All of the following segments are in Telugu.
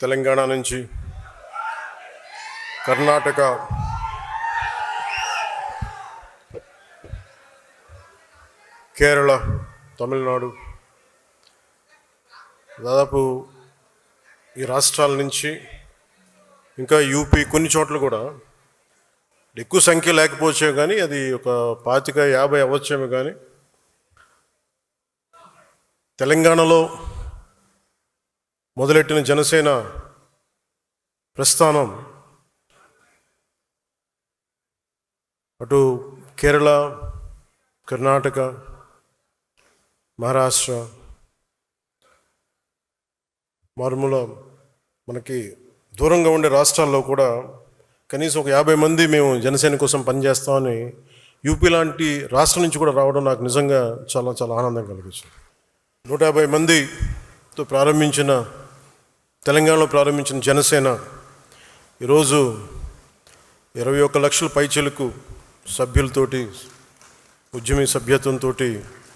తెలంగాణ నుంచి కర్ణాటక, కేరళ, తమిళనాడు, దాదాపు ఈ రాష్ట్రాల నుంచి ఇంకా యూపీ కొన్ని చోట్ల కూడా ఎక్కువ సంఖ్య లేకపోవచ్చేమో కానీ అది ఒక 25-50 అవ్వచ్చేమో కానీ తెలంగాణలో మొదలెట్టిన జనసేన ప్రస్థానం అటు కేరళ, కర్ణాటక, మహారాష్ట్ర, మారుమూల మనకి దూరంగా ఉండే రాష్ట్రాల్లో కూడా కనీసం ఒక 50 మంది మేము జనసేన కోసం పనిచేస్తామని యూపీ లాంటి రాష్ట్రం నుంచి కూడా రావడం నాకు నిజంగా చాలా చాలా ఆనందం కలిగించింది. 150 మందితో తెలంగాణలో ప్రారంభించిన జనసేన ఈరోజు 21 లక్షల పైచిలకు సభ్యులతోటి, ఉద్యమీ సభ్యత్వంతో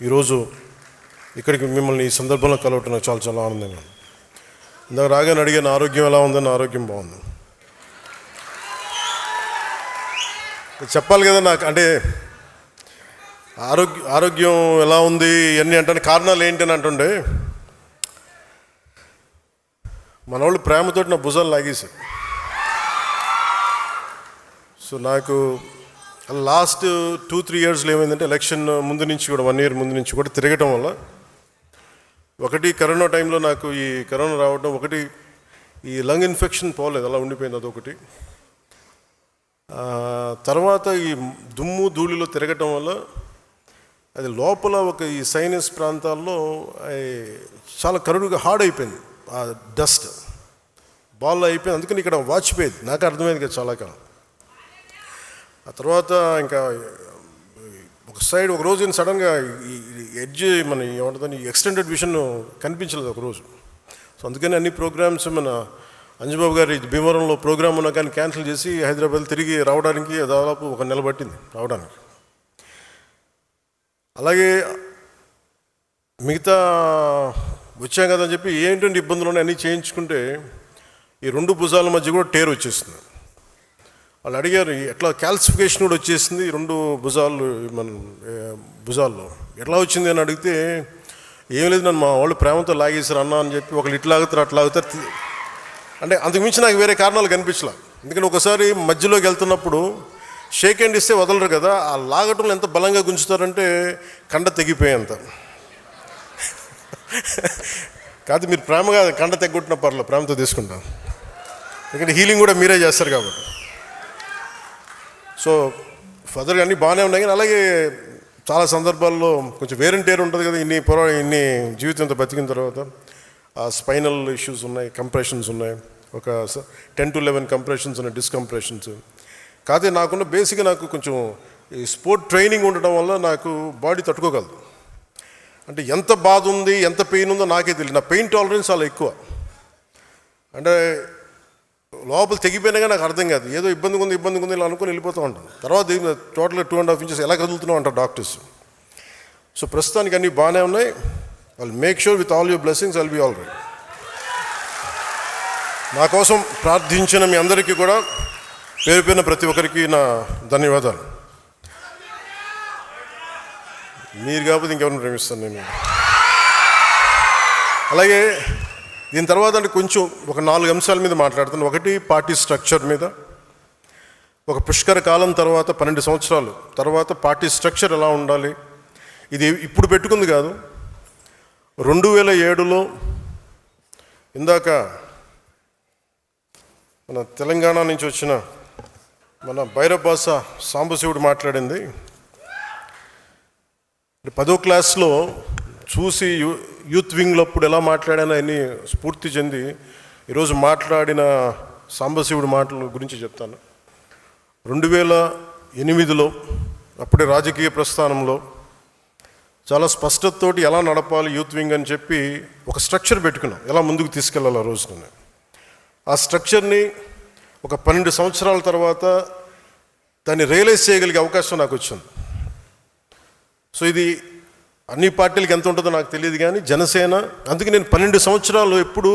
ఈరోజు ఇక్కడికి మిమ్మల్ని ఈ సందర్భంలో కలవటం నాకు చాలా చాలా ఆనందంగా. ఇందాక రాగానే అడిగిన ఆరోగ్యం ఎలా ఉందని, ఆరోగ్యం బాగుంది. చెప్పాలి కదా నాకు, అంటే ఆరోగ్యం ఎలా ఉంది ఇవన్నీ అంటే కారణాలు ఏంటి అని అంటుండే మన వాళ్ళు ప్రేమతోటి నా భుజాలు లాగేశారు. సో నాకు లాస్ట్ 2-3 ఇయర్స్లో ఏమైందంటే ఎలక్షన్ ముందు నుంచి కూడా 1 ఇయర్ ముందు నుంచి కూడా తిరగటం వల్ల ఒకటి కరోనా టైంలో నాకు ఈ కరోనా రావడం, ఒకటి ఈ లంగ్ ఇన్ఫెక్షన్ పోలేదు, అలా ఉండిపోయింది, అదొకటి. తర్వాత ఈ దుమ్ము ధూళిలో తిరగటం వల్ల అది లోపల ఒక ఈ సైనస్ ప్రాంతాల్లో చాలా కరుడుగా హార్డ్ అయిపోయింది, ఆ డస్ట్ బాల్ అయిపోయింది. అందుకని ఇక్కడ వాచిపోయేది, నాకు అర్థమైంది కదా చాలా కాలం. ఆ తర్వాత ఇంకా ఒక సైడ్ ఒక రోజు సడన్గా ఈ ఎడ్జ్ మన ఏమంటుందని ఎక్స్టెండెడ్ విజన్ కనిపించలేదు ఒకరోజు. సో అందుకని అన్ని ప్రోగ్రామ్స్ మన అంజుబాబు గారి భీమవరంలో ప్రోగ్రామ్ ఉన్నా కానీ క్యాన్సిల్ చేసి హైదరాబాద్ తిరిగి రావడానికి దాదాపు 1 నెల పట్టింది రావడానికి. అలాగే మిగతా వచ్చాం కదా అని చెప్పి ఏంటంటే ఇబ్బందులు ఉన్నాయి అన్నీ చేయించుకుంటే ఈ 2 భుజాల మధ్య కూడా టేర్ వచ్చేసింది. వాళ్ళు అడిగారు ఎట్లా, క్యాల్సిఫికేషన్ కూడా వచ్చేసింది 2 భుజాలు, మన భుజాల్లో ఎట్లా వచ్చింది అని అడిగితే ఏం లేదు, నన్ను మా వాళ్ళు ప్రేమతో లాగేశారు అన్న అని చెప్పి, ఒకళ్ళు ఇట్లా ఆగుతారు అట్లా ఆగుతారు, అంటే అంతకుమించి నాకు వేరే కారణాలు కనిపించలే. ఎందుకంటే ఒకసారి మధ్యలోకి వెళ్తున్నప్పుడు షేక్ హ్యాండ్ ఇస్తే వదలరు కదా, ఆ లాగటంలో ఎంత బలంగా గుంజుతారంటే కండ తెగిపోయేంత. కాదు మీరు ప్రేమగా కండ తెగొట్టిన పర్లేదు, ప్రేమతో తీసుకుంటాను, ఎందుకంటే హీలింగ్ కూడా మీరే చేస్తారు కాబట్టి. సో ఫర్దర్గా అన్నీ బాగానే ఉన్నాయి. కానీ అలాగే చాలా సందర్భాల్లో కొంచెం వేరంటేరు ఉంటుంది కదా, ఇన్ని జీవితంతో బతికిన తర్వాత ఆ స్పైనల్ ఇష్యూస్ ఉన్నాయి, కంప్రెషన్స్ ఉన్నాయి, ఒక 10-11 కంప్రెషన్స్ ఉన్నాయి, డిస్కంప్రెషన్స్. కాకపోతే నాకున్న బేసిక్గా నాకు కొంచెం ఈ స్పోర్ట్ ట్రైనింగ్ ఉండటం వల్ల నాకు బాడీ తట్టుకోగలదు. అంటే ఎంత బాధ ఉంది, ఎంత పెయిన్ ఉందో నాకే తెలియదు. నా పెయిన్ టాలరెన్స్ చాలా ఎక్కువ. అంటే లోపల తెగిపోయినాగా నాకు అర్థం కాదు, ఏదో ఇబ్బందిగా ఉంది ఇలా అనుకుని వెళ్ళిపోతూ ఉంటాను. తర్వాత టోటల్గా 2.5 ఇంచెస్ ఎలా కదులుతున్నావు అంటారు డాక్టర్స్. సో ప్రస్తుతానికి అన్నీ బాగానే ఉన్నాయి. I'll make sure with all your blessings I'll be all right. నా కోసం ప్రార్థించిన మీ అందరికీ కూడా పేరు పేరున ప్రతి ఒక్కరికి నా ధన్యవాదాలు. మీరు కాకపోతే ఇంకెవరిని ప్రేమిస్తాను నేను. అలాగే దీని తర్వాత అంటే కొంచెం ఒక 4 అంశాల మీద మాట్లాడుతాను. ఒకటి పార్టీ స్ట్రక్చర్ మీద. ఒక పుష్కర కాలం తర్వాత 12 సంవత్సరాలు తర్వాత పార్టీ స్ట్రక్చర్ ఎలా ఉండాలి, ఇది ఇప్పుడు పెట్టుకుంది కాదు. 2007లో ఇందాక మన తెలంగాణ నుంచి వచ్చిన మన భైరబాస సాంబశివుడు మాట్లాడింది. 10వ క్లాస్లో చూసి యూత్ వింగ్లో అప్పుడు ఎలా మాట్లాడానో అన్ని స్ఫూర్తి చెంది ఈరోజు మాట్లాడిన సాంబశివుడి మాటల గురించి చెప్తాను. 2008లో అప్పుడే రాజకీయ ప్రస్థానంలో చాలా స్పష్టతతోటి ఎలా నడపాలి యూత్ వింగ్ అని చెప్పి ఒక స్ట్రక్చర్ పెట్టుకున్నాం, ఎలా ముందుకు తీసుకెళ్ళాలి ఆ రోజున. ఆ స్ట్రక్చర్ని ఒక 12 సంవత్సరాల తర్వాత దాన్ని రియలైజ్ చేయగలిగే అవకాశం నాకు వచ్చింది. సో ఇది అన్ని పార్టీలకు ఎంత ఉంటుందో నాకు తెలియదు కానీ జనసేన, అందుకే నేను 12 సంవత్సరాలు ఎప్పుడు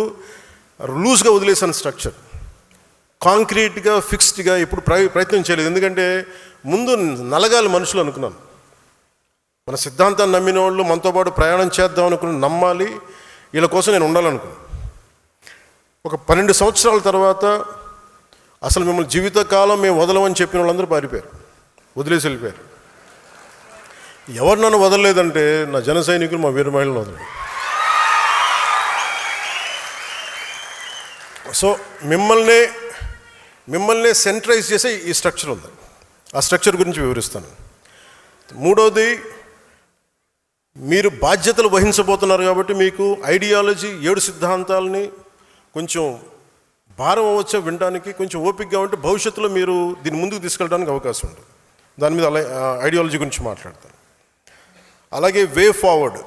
లూజ్గా వదిలేసాను స్ట్రక్చర్. కాంక్రీట్గా ఫిక్స్డ్గా ఇప్పుడు ప్రయత్నం చేయలేదు. ఎందుకంటే ముందు నలగాలి మనుషులు అనుకున్నాను. మన సిద్ధాంతాన్ని నమ్మిన వాళ్ళు మనతో పాటు ప్రయాణం చేద్దాం అనుకుని నమ్మాలి, వీళ్ళ కోసం నేను ఉండాలనుకున్నాను. ఒక 12 సంవత్సరాల తర్వాత అసలు మిమ్మల్ని జీవితకాలం మేము వదలమని చెప్పిన వాళ్ళందరూ పారిపోయారు, వదిలేసి వెళ్ళిపోయారు. ఎవరు నన్ను వదలలేదంటే నా జన సైనికులు, మా వీర మహిళలు వదలలేదు. సో మిమ్మల్ని సెంట్రైజ్ చేసే ఈ స్ట్రక్చర్ ఉంది. ఆ స్ట్రక్చర్ గురించి వివరిస్తాను. మూడోది, మీరు బాధ్యతలు వహించబోతున్నారు కాబట్టి మీకు ఐడియాలజీ 7 సిద్ధాంతాలని కొంచెం భారం అవ్వచ్చు వినడానికి. కొంచెం ఓపికగా ఉంటే భవిష్యత్తులో మీరు దీన్ని ముందుకు తీసుకెళ్ళడానికి అవకాశం ఉంటుంది. దాని మీద ఐడియాలజీ గురించి మాట్లాడతాను. అలాగే వే ఫార్వర్డ్.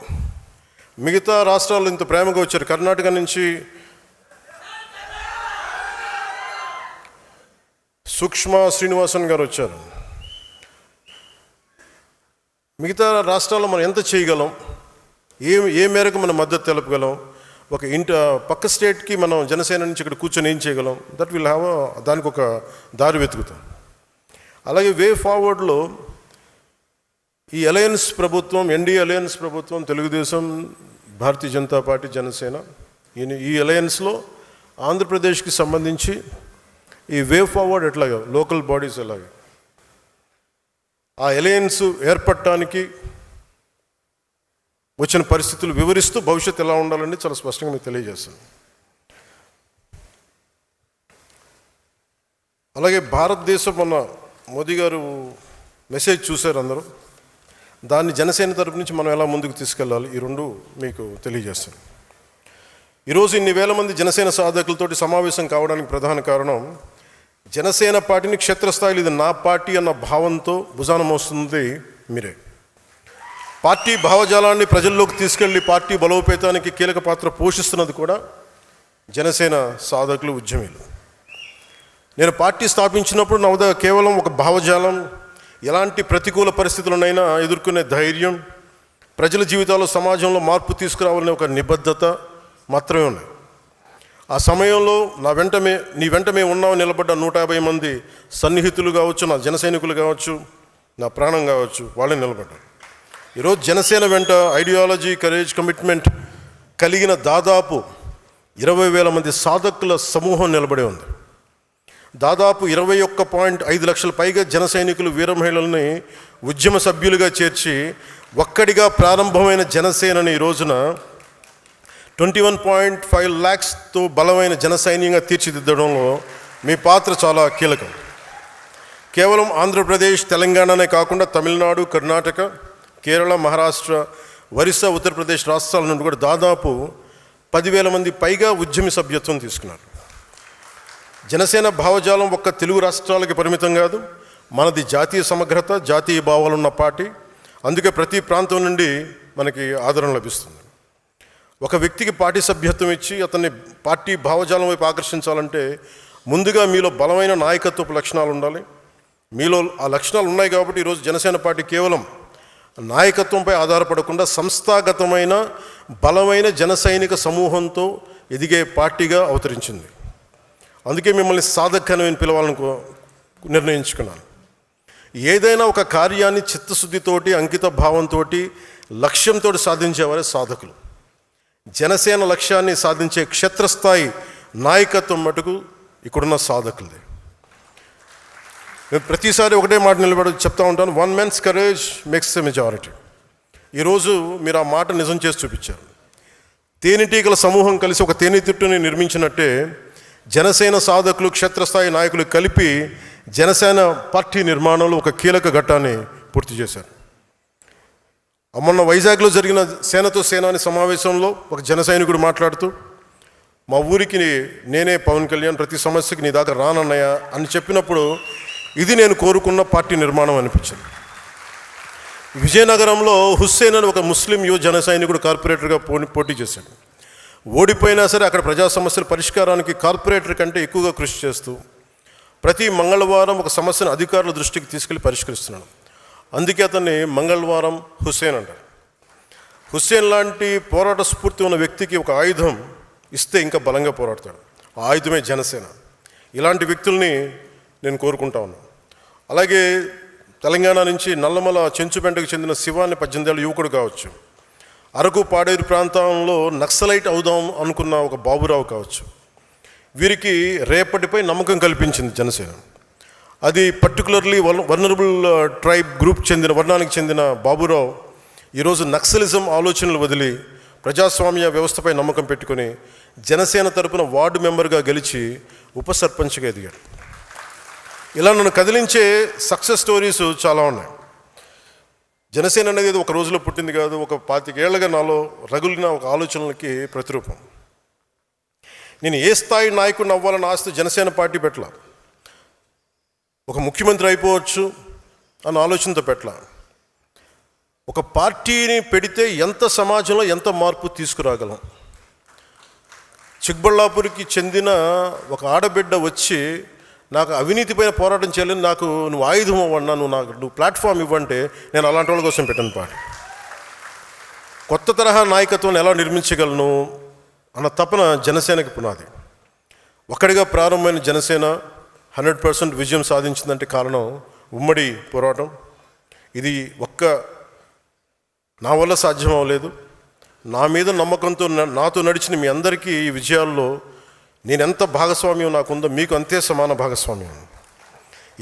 మిగతా రాష్ట్రాలు ఇంత ప్రేమగా వచ్చారు. కర్ణాటక నుంచి సుష్మా శ్రీనివాసన్ గారు వచ్చారు. మిగతా రాష్ట్రాల్లో మనం ఎంత చేయగలం, ఏ మేరకు మనం మద్దతు తెలపగలం, ఒక పక్క స్టేట్కి మనం జనసేన నుంచి ఇక్కడ కూర్చొని ఏం చేయగలం, దట్ విల్ హ్యావ్ దానికి ఒక దారి వెతుకుతాం. అలాగే వే ఫార్వర్డ్లో ఈ అలయన్స్ ప్రభుత్వం, ఎన్డీఏ అలయన్స్ ప్రభుత్వం, తెలుగుదేశం, భారతీయ జనతా పార్టీ, జనసేన, ఈ అలయన్స్లో ఆంధ్రప్రదేశ్కి సంబంధించి ఈ వే ఫార్వర్డ్ ఎట్లాగా, లోకల్ బాడీస్ ఎలాగా, ఆ అలయన్స్ ఏర్పడటానికి వచ్చిన పరిస్థితులు వివరిస్తూ భవిష్యత్తు ఎలా ఉండాలని చాలా స్పష్టంగా మీకు తెలియజేస్తాను. అలాగే భారతదేశం, మొన్న మోదీ గారు మెసేజ్ చూశారు అందరూ, దాన్ని జనసేన తరపు నుంచి మనం ఎలా ముందుకు తీసుకెళ్ళాలి, ఈ 2 మీకు తెలియజేస్తాను. ఈరోజు ఇన్ని వేల మంది జనసేన సాధకులతోటి సమావేశం కావడానికి ప్రధాన కారణం, జనసేన పార్టీని క్షేత్రస్థాయిలో ఇది నా పార్టీ అన్న భావంతో భుజాన మోస్తుంది మీరే. పార్టీ భావజాలాన్ని ప్రజల్లోకి తీసుకెళ్లి పార్టీ బలోపేతానికి కీలక పాత్ర పోషిస్తున్నది కూడా జనసేన సాధకులు, ఉద్యమీలు. నేను పార్టీ స్థాపించినప్పుడు నా వద్ద కేవలం ఒక భావజాలం, ఎలాంటి ప్రతికూల పరిస్థితులనైనా ఎదుర్కొనే ధైర్యం, ప్రజల జీవితాల్లో సమాజంలో మార్పు తీసుకురావాలనే ఒక నిబద్ధత మాత్రమే ఉన్నాయి. ఆ సమయంలో నీ వెంట మేము ఉన్నామని నిలబడ్డ 150 మంది సన్నిహితులు కావచ్చు, నా జన సైనికులు కావచ్చు, నా ప్రాణం కావచ్చు, వాళ్ళే నిలబడ్డారు. ఈరోజు జనసేన వెంట ఐడియాలజీ, కరేజ్, కమిట్మెంట్ కలిగిన దాదాపు 20,000 మంది సాధకుల సమూహం నిలబడి ఉంది. దాదాపు 21.5 లక్షల పైగా జన సైనికులు, వీర మహిళల్ని ఉద్యమ సభ్యులుగా చేర్చి ఒక్కడిగా ప్రారంభమైన జనసేనని ఈ రోజున 21.5 lakhsతో బలమైన జన సైన్యంగా తీర్చిదిద్దడంలో మీ పాత్ర చాలా కీలకం. కేవలం ఆంధ్రప్రదేశ్, తెలంగాణనే కాకుండా తమిళనాడు, కర్ణాటక, కేరళ, మహారాష్ట్ర, ఒరిస్సా, ఉత్తరప్రదేశ్ రాష్ట్రాల నుండి కూడా దాదాపు 10,000 మంది పైగా ఉద్యమి సభ్యత్వం తీసుకున్నారు. జనసేన భావజాలం ఒక్క తెలుగు రాష్ట్రాలకి పరిమితం కాదు, మనది జాతీయ సమగ్రత, జాతీయ భావాలున్న పార్టీ. అందుకే ప్రతి ప్రాంతం నుండి మనకి ఆదరణ లభిస్తుంది. ఒక వ్యక్తికి పార్టీ సభ్యత్వం ఇచ్చి అతన్ని పార్టీ భావజాలం వైపు ఆకర్షించాలంటే ముందుగా మీలో బలమైన నాయకత్వపు లక్షణాలు ఉండాలి. మీలో ఆ లక్షణాలు ఉన్నాయి కాబట్టి ఈరోజు జనసేన పార్టీ కేవలం నాయకత్వంపై ఆధారపడకుండా సంస్థాగతమైన బలమైన జన సైనిక సమూహంతో ఎదిగే పార్టీగా అవతరించింది. అందుకే మిమ్మల్ని సాధకని పిలవాలని నిర్ణయించుకున్నాను. ఏదైనా ఒక కార్యాన్ని చిత్తశుద్ధితోటి, అంకిత భావంతో, లక్ష్యంతో సాధించేవారే సాధకులు. జనసేన లక్ష్యాన్ని సాధించే క్షేత్రస్థాయి నాయకత్వం మటుకు ఇక్కడున్న సాధకులది. నేను ప్రతిసారి ఒకటే మాట నిలబడి చెప్తా ఉంటాను, 1 man's courage makes a majority. ఈరోజు మీరు ఆ మాట నిజం చేసి చూపించారు. తేనెటీగల సమూహం కలిసి ఒక తేనెతిట్టుని నిర్మించినట్టే జనసేన సాధకులు, క్షేత్రస్థాయి నాయకులు కలిపి జనసేన పార్టీ నిర్మాణంలో ఒక కీలక ఘట్టాన్ని పూర్తి చేశారు. మొన్న వైజాగ్లో జరిగిన సేనతో సేనాని సమావేశంలో ఒక జన సైనికుడు మాట్లాడుతూ, మా ఊరికి నేనే పవన్ కళ్యాణ్, ప్రతి సమస్యకి నీ దాకా రానన్నయ్య అని చెప్పినప్పుడు ఇది నేను కోరుకున్న పార్టీ నిర్మాణం అనిపించింది. విజయనగరంలో హుస్సేన్ అని ఒక ముస్లిం యువ జన సైనికుడు కార్పొరేటర్గా పోటీ చేశాడు. ఓడిపోయినా సరే అక్కడ ప్రజా సమస్యల పరిష్కారానికి కార్పొరేటర్ కంటే ఎక్కువగా కృషి చేస్తూ ప్రతి మంగళవారం ఒక సమస్యను అధికారుల దృష్టికి తీసుకెళ్లి పరిష్కరిస్తున్నాడు. అందుకే అతన్ని మంగళవారం హుస్సేన్ అంటారు. హుస్సేన్ లాంటి పోరాట స్ఫూర్తి ఉన్న వ్యక్తికి ఒక ఆయుధం ఇస్తే ఇంకా బలంగా పోరాడతాడు. ఆ ఆయుధమే జనసేన. ఇలాంటి వ్యక్తుల్ని నేను కోరుకుంటా ఉన్నాను. అలాగే తెలంగాణ నుంచి నల్లమల చెంచుపెంటకు చెందిన శివాన్ని 18 ఏళ్ళ యువకుడు కావచ్చు, అరకు పాడేరు ప్రాంతంలో నక్సలైట్ అవుదాం అనుకున్న ఒక బాబురావు కావచ్చు, వీరికి రేపటిపై నమ్మకం కల్పించింది జనసేన. అది పర్టికులర్లీ వల్నరబుల్ ట్రైబ్ గ్రూప్ చెందిన వర్ణానికి చెందిన బాబురావు ఈరోజు నక్సలిజం ఆలోచనలు వదిలి ప్రజాస్వామ్య వ్యవస్థపై నమ్మకం పెట్టుకొని జనసేన తరపున వార్డు మెంబర్గా గెలిచి ఉప సర్పంచ్గా ఎదిగాడు. ఇలా నన్ను కదిలించే సక్సెస్ స్టోరీస్ చాలా ఉన్నాయి. జనసేన అనేది ఒక రోజులో పుట్టింది కాదు, ఒక 25 ఏళ్లుగా నాలో రగులిన ఒక ఆలోచనలకి ప్రతిరూపం. నేను ఏ స్థాయి నాయకుడిని అవ్వాలని ఆస్తి జనసేన పార్టీ పెట్టల, ఒక ముఖ్యమంత్రి అయిపోవచ్చు అన్న ఆలోచనతో పెట్టల. ఒక పార్టీని పెడితే ఎంత సమాజంలో ఎంత మార్పు తీసుకురాగలం. చిక్బళ్ళాపూర్కి చెందిన ఒక ఆడబిడ్డ వచ్చి నాకు అవినీతిపైన పోరాటం చేయాలని, నాకు నువ్వు ఆయుధం అవ్వన్నా, నువ్వు ప్లాట్ఫామ్ ఇవ్వంటే నేను అలాంటి వాళ్ళ కోసం పెట్టాను పార్టీ. కొత్త తరహా నాయకత్వం ఎలా నిర్మించగలను అన్న తపన జనసేనకి పునాది. ఒక్కడిగా ప్రారంభమైన జనసేన 100% విజయం సాధించిందంటే కారణం ఉమ్మడి పోరాటం. ఇది నా వల్ల సాధ్యం అవ్వలేదు. నా మీద నమ్మకంతో నాతో నడిచిన మీ అందరికీ ఈ విజయాల్లో నేనెంత భాగస్వామ్యం నాకుందో మీకు అంతే సమాన భాగస్వామ్యం.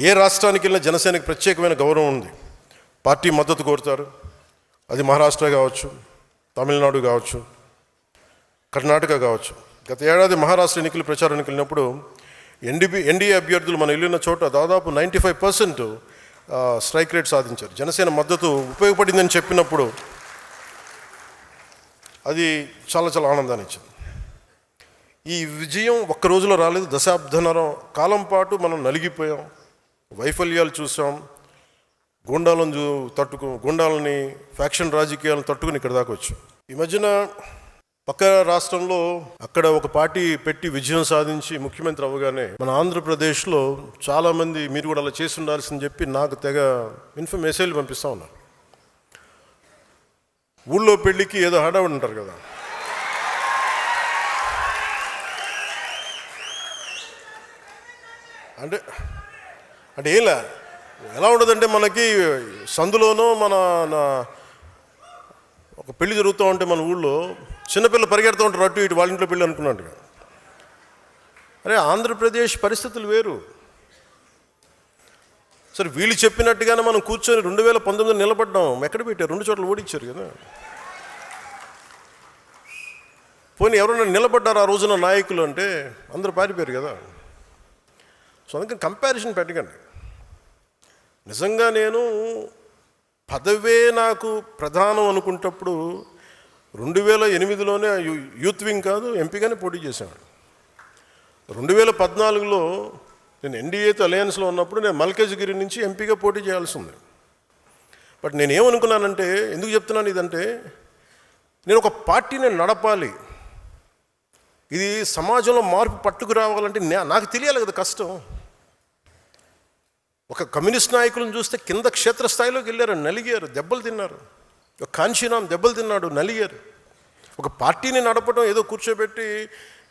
ఏ రాష్ట్రానికి వెళ్ళినా జనసేనకి ప్రత్యేకమైన గౌరవం ఉంది. పార్టీ మద్దతు కోరుతారు. అది మహారాష్ట్ర కావచ్చు, తమిళనాడు కావచ్చు, కర్ణాటక కావచ్చు. గత ఏడాది మహారాష్ట్ర ఎన్నికలు ప్రచారానికి వెళ్ళినప్పుడు ఎన్డీఏ అభ్యర్థులు మనం వెళ్ళిన చోట దాదాపు 95% స్ట్రైక్ రేట్ సాధించారు. జనసేన మద్దతు ఉపయోగపడిందని చెప్పినప్పుడు అది చాలా చాలా ఆనందాన్ని ఇచ్చింది. ఈ విజయం ఒక్క రోజులో రాలేదు. దశాబ్దన్నర కాలం పాటు మనం నలిగిపోయాం, వైఫల్యాలు చూసాం, గుండాలని ఫ్యాక్షన్ రాజకీయాలను తట్టుకుని ఇక్కడ దాకా వచ్చాం. ఈ మధ్యన పక్క రాష్ట్రంలో అక్కడ ఒక పార్టీ పెట్టి విజయం సాధించి ముఖ్యమంత్రి అవ్వగానే మన ఆంధ్రప్రదేశ్లో చాలామంది మీరు కూడా అలా చేసి ఉండాల్సిందని చెప్పి నాకు తెగ మెసేజ్లు పంపిస్తూ ఉన్నారు. ఊళ్ళో పెళ్ళికి ఏదో హడావుడి ఉంటారు కదా, అంటే ఎలా ఉండదంటే మనకి సందులోనో ఒక పెళ్లి జరుగుతూ ఉంటే మన ఊళ్ళో చిన్నపిల్లలు పరిగెడుతూ ఉంటారు అటు ఇటు, వాళ్ళ ఇంట్లో పెళ్ళి అనుకున్నట్టుగా. అరే ఆంధ్రప్రదేశ్ పరిస్థితులు వేరు. సరే వీళ్ళు చెప్పినట్టుగానే మనం కూర్చొని 2019 నిలబడ్డాం. ఎక్కడ పెట్టారు? 2 చోట్ల ఓడించారు కదా. పోనీ ఎవరైనా నిలబడ్డారు ఆ రోజున నాయకులు అంటే అందరూ పారిపోయారు కదా. సో అందుకని కంపారిజన్ పెట్టకండి. నిజంగా నేను పదవే నాకు ప్రధానం అనుకుంటప్పుడు 2008లోనే యూత్ వింగ్ కాదు ఎంపీగానే పోటీ చేశాను. 2014లో నేను ఎన్డీఏతో అలయన్స్లో ఉన్నప్పుడు నేను మల్కాజ్గిరి నుంచి ఎంపీగా పోటీ చేయాల్సి ఉంది. బట్ నేను ఏమనుకున్నానంటే, ఎందుకు చెప్తున్నాను ఇదంటే, నేను ఒక పార్టీని నడపాలి, ఇది సమాజంలో మార్పు పట్టుకు రావాలంటే నాకు తెలియాలి కదా కష్టం. ఒక కమ్యూనిస్ట్ నాయకులను చూస్తే కింద క్షేత్రస్థాయిలోకి వెళ్ళారు, నలిగారు, దెబ్బలు తిన్నారు. ఒక కాంశీరామ్ దెబ్బలు తిన్నాడు, నలిగారు. ఒక పార్టీని నడపడం ఏదో కూర్చోబెట్టి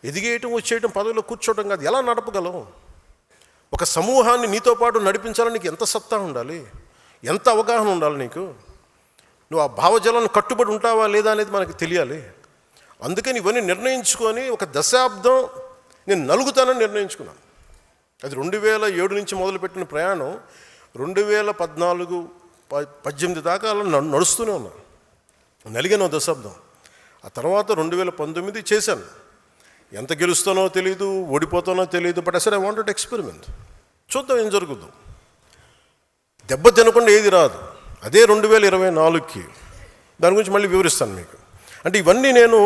ఎదిగేయటం వచ్చేయటం పదవిలో కూర్చోవటం కాదు. ఎలా నడపగలవు? ఒక సమూహాన్ని నీతో పాటు నడిపించాలని నీకు ఎంత సత్తా ఉండాలి, ఎంత అవగాహన ఉండాలి నీకు. నువ్వు ఆ భావజాలను కట్టుబడి ఉంటావా లేదా అనేది మనకి తెలియాలి. అందుకని ఇవన్నీ నిర్ణయించుకొని ఒక దశాబ్దం నేను నలుగుతానని నిర్ణయించుకున్నాను. అది 2007 నుంచి మొదలుపెట్టిన ప్రయాణం 2014, 18 దాకా అలా నడుస్తూనే ఉన్నాను. నలిగాను దశాబ్దం. ఆ తర్వాత 2019 చేశాను. ఎంత గెలుస్తానో తెలియదు, ఓడిపోతానో తెలియదు. బట్ అసలు ఐ వాంటెడ్ ఎక్స్పెరిమెంట్. చూద్దాం ఏం జరుగుద్దు. దెబ్బ తినకుండా ఏది రాదు. అదే 2024కి దాని గురించి మళ్ళీ వివరిస్తాను మీకు. అంటే ఇవన్నీ నేను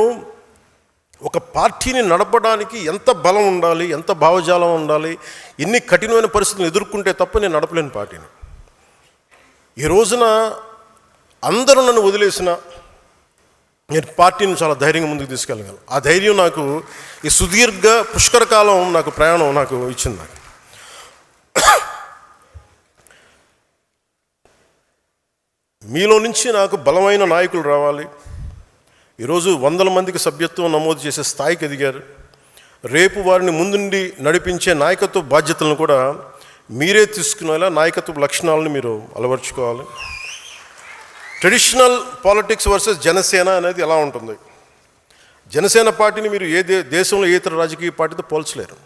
ఒక పార్టీని నడపడానికి ఎంత బలం ఉండాలి, ఎంత భావజాలం ఉండాలి, ఎన్ని కఠినమైన పరిస్థితులను ఎదుర్కొంటే తప్ప నేను నడపలేని పార్టీని. ఈ రోజున అందరూ నన్ను వదిలేసిన నేను పార్టీని చాలా ధైర్యంగా ముందుకు తీసుకెళ్ళగలను. ఆ ధైర్యం నాకు ఈ సుదీర్ఘ పుష్కరకాలం నాకు ప్రయాణం నాకు ఇచ్చింది. నాకు మీలో నుంచి నాకు బలమైన నాయకులు రావాలి. ఈరోజు 100 మందికి సభ్యత్వం నమోదు చేసే స్థాయికి ఎదిగారు. రేపు వారిని ముందుండి నడిపించే నాయకత్వ బాధ్యతలను కూడా మీరే తీసుకునేలా నాయకత్వ లక్షణాలను మీరు అలవర్చుకోవాలి. ట్రెడిషనల్ పాలిటిక్స్ వర్సెస్ జనసేన అనేది ఎలా ఉంటుంది? జనసేన పార్టీని మీరు దేశంలో ఏ ఇతర రాజకీయ పార్టీతో పోల్చలేరు.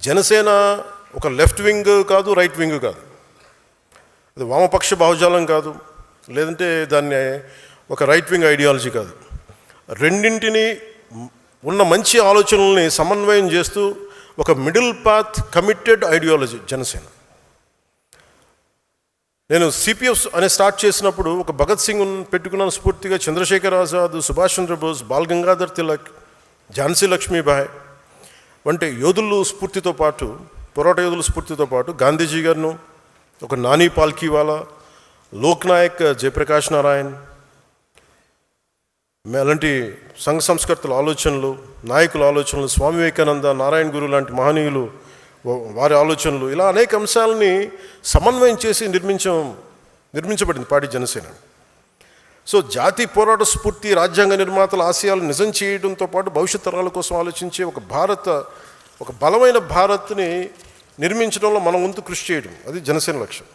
జనసేన ఒక లెఫ్ట్ వింగ్ కాదు, రైట్ వింగ్ కాదు, అది వామపక్ష భావజాలం కాదు, లేదంటే దాన్ని ఒక రైట్ వింగ్ ఐడియాలజీ కాదు. రెండింటిని ఉన్న మంచి ఆలోచనల్ని సమన్వయం చేస్తూ ఒక middle path committed ideology Janasena. నేను సిపిఎఫ్ అనే స్టార్ట్ చేసినప్పుడు ఒక భగత్ సింగ్ పెట్టుకున్నాను స్ఫూర్తిగా. చంద్రశేఖర్ ఆజాద్, సుభాష్ చంద్రబోస్, బాల్ గంగాధర్ తిలక్, ఝాన్సీ లక్ష్మీబాయి వంటి యోధులు స్ఫూర్తితో పాటు, పోరాట యోధుల స్ఫూర్తితో పాటు గాంధీజీ గారిను, ఒక నాని పాల్కీవాలా, లోక్నాయక్ జయప్రకాష్ నారాయణ్, అలాంటి సంఘ సంస్కర్తల ఆలోచనలు, నాయకుల ఆలోచనలు, స్వామి వివేకానంద, నారాయణ గురు లాంటి మహనీయులు వారి ఆలోచనలు, ఇలా అనేక అంశాలని సమన్వయం చేసి నిర్మించబడింది పార్టీ జనసేన. సో జాతి పోరాట స్ఫూర్తి, రాజ్యాంగ నిర్మాతల ఆశయాలు నిజం చేయడంతో పాటు భవిష్యత్ తరాల కోసం ఆలోచించే ఒక బలమైన భారత్ని నిర్మించడంలో మన వంతు కృషి చేయడం, అది జనసేన లక్ష్యం.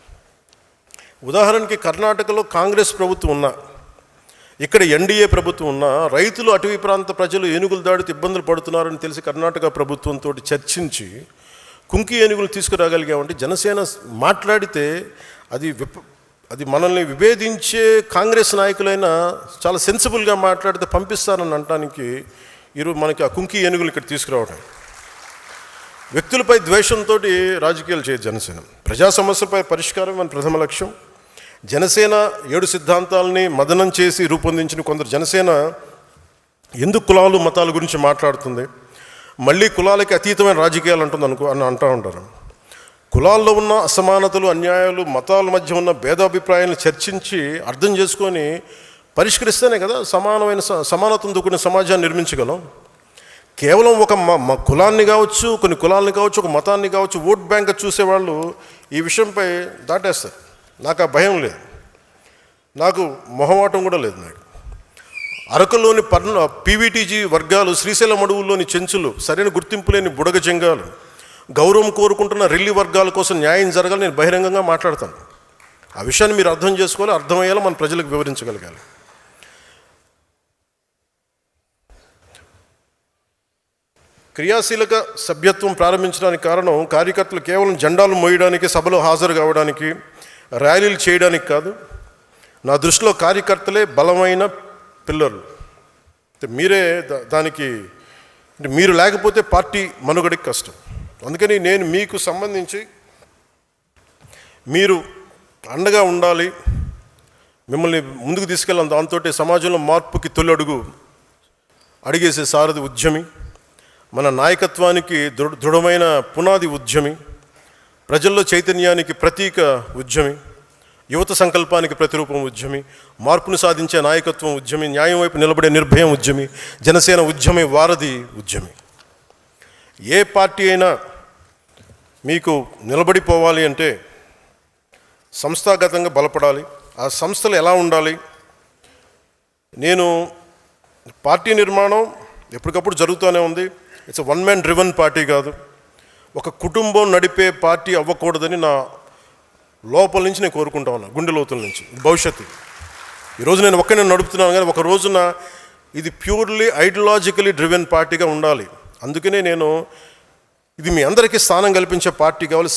ఉదాహరణకి కర్ణాటకలో కాంగ్రెస్ ప్రభుత్వం ఉన్నా, ఇక్కడ ఎన్డీఏ ప్రభుత్వం ఉన్నా, రైతులు, అటవీ ప్రాంత ప్రజలు ఏనుగుల దాడితో ఇబ్బందులు పడుతున్నారని తెలిసి కర్ణాటక ప్రభుత్వంతో చర్చించి కుంకి ఏనుగులు తీసుకురాగలిగామంటే జనసేన మాట్లాడితే అది మనల్ని విభేదించే కాంగ్రెస్ నాయకులైనా చాలా సెన్సిబుల్గా మాట్లాడితే పంపిస్తారని అనటానికి ఈరోజు మనకి ఆ కుంకి ఏనుగులు ఇక్కడ తీసుకురావడం. వ్యక్తులపై ద్వేషంతో రాజకీయాలు చేయదు జనసేన. ప్రజా సమస్యలపై పరిష్కారం మన ప్రథమ లక్ష్యం. జనసేన 7 సిద్ధాంతాలని మదనం చేసి రూపొందించిన కొందరు జనసేన ఎందుకు కులాలు మతాల గురించి మాట్లాడుతుంది, మళ్ళీ కులాలకి అతీతమైన రాజకీయాలు అని అంటూ ఉంటారు. కులాల్లో ఉన్న అసమానతలు, అన్యాయాలు, మతాల మధ్య ఉన్న భేదాభిప్రాయాలను చర్చించి అర్థం చేసుకొని పరిష్కరిస్తేనే కదా సమానతను కూడిన సమాజాన్ని నిర్మించగలం. కేవలం ఒక కులాన్ని కావచ్చు, కొన్ని కులాలని కావచ్చు, ఒక మతాన్ని కావచ్చు ఓట్ బ్యాంక్ చూసేవాళ్ళు ఈ విషయంపై దాటేస్తారు. నాకు ఆ భయం లేదు, నాకు మొహమాటం కూడా లేదు. నాకు అరకులోని పీవీటీజీ వర్గాలు, శ్రీశైలం అడవుల్లోని చెంచులు, సరైన గుర్తింపు లేని బుడగ జంగాలు, గౌరవం కోరుకుంటున్న రెల్లి వర్గాల కోసం న్యాయం జరగాలి నేను బహిరంగంగా మాట్లాడతాను. ఆ విషయాన్ని మీరు అర్థం చేసుకోవాలి, అర్థమయ్యేలా మన ప్రజలకు వివరించగలగాలి. క్రియాశీలక సభ్యత్వం ప్రారంభించడానికి కారణం కార్యకర్తలు కేవలం జెండాలు మోయడానికి, సభలో హాజరు కావడానికి, ర్యాలీలు చేయడానికి కాదు. నా దృష్టిలో కార్యకర్తలే బలమైన పిల్లలు. మీరే దానికి మీరు లేకపోతే పార్టీ మనుగడకి కష్టం. అందుకని నేను మీకు సంబంధించి మీరు అండగా ఉండాలి, మిమ్మల్ని ముందుకు తీసుకెళ్ళాలి. దాంతో సమాజంలో మార్పుకి తొలి అడుగు అడిగేసే సారథి ఉద్యమి, మన నాయకత్వానికి దృఢమైన పునాది ఉద్యమి, ప్రజల్లో చైతన్యానికి ప్రతీక ఉద్యమి, యువత సంకల్పానికి ప్రతిరూపం ఉద్యమి, మార్పును సాధించే నాయకత్వం ఉద్యమి, న్యాయం వైపు నిలబడే నిర్భయం ఉద్యమి, జనసేన ఉద్యమి వారధి ఉద్యమి. ఏ పార్టీ అయినా మీకు నిలబడిపోవాలి అంటే సంస్థాగతంగా బలపడాలి. ఆ సంస్థలు ఎలా ఉండాలి? నేను పార్టీ నిర్మాణం ఎప్పటికప్పుడు జరుగుతూనే ఉంది. It's one man driven party కాదు, ఒక కుటుంబం నడిపే పార్టీ అవ్వకూడదని నా లోపల నుంచి నేను కోరుకుంటా ఉన్నా, గుండె లోతుల నుంచి. భవిష్యత్తు ఈరోజు నేను ఒక్కనే నడుపుతున్నాను, కానీ ఒక రోజున ఇది ప్యూర్లీ ఐడియాలజికలీ డ్రివెన్ పార్టీగా ఉండాలి. అందుకనే నేను ఇది మీ అందరికీ స్థానం కల్పించే పార్టీ కావాలి.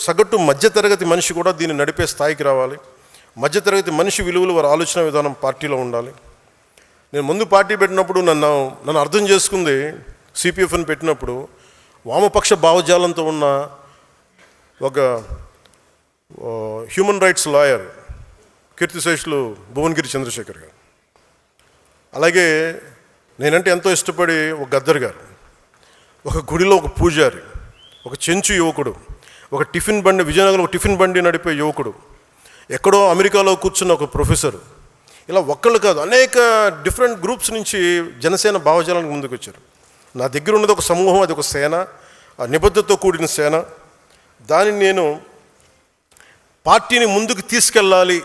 సగటు మధ్యతరగతి మనిషి కూడా దీన్ని నడిపే స్థాయికి రావాలి. మధ్యతరగతి మనిషి విలువలు, వారి ఆలోచన విధానం పార్టీలో ఉండాలి. నేను ముందు పార్టీ పెట్టినప్పుడు నన్ను అర్థం చేసుకుంది, సిపిఎఫ్ని పెట్టినప్పుడు వామపక్ష భావజాలంతో ఉన్న ఒక హ్యూమన్ రైట్స్ లాయర్ కీర్తిశేషులు భువనగిరి చంద్రశేఖర్ గారు, అలాగే నేనంటే ఎంతో ఇష్టపడి ఒక గద్దర్ గారు, ఒక గుడిలో ఒక పూజారి, ఒక చెంచు యువకుడు, ఒక టిఫిన్ బండి విజయనగరం ఒక టిఫిన్ బండి నడిపే యువకుడు, ఎక్కడో అమెరికాలో కూర్చున్న ఒక ప్రొఫెసర్, ఇలా ఒక్కళ్ళు కాదు అనేక డిఫరెంట్ గ్రూప్స్ నుంచి జనసేన భావజాలానికి ముందుకు వచ్చారు. నా దగ్గర ఉన్నది ఒక సమూహం, అది ఒక సేన, ఆ నిబద్ధతతో కూడిన సేన. దానిని నేను పార్టీని ముందుకు తీసుకెళ్ళాలి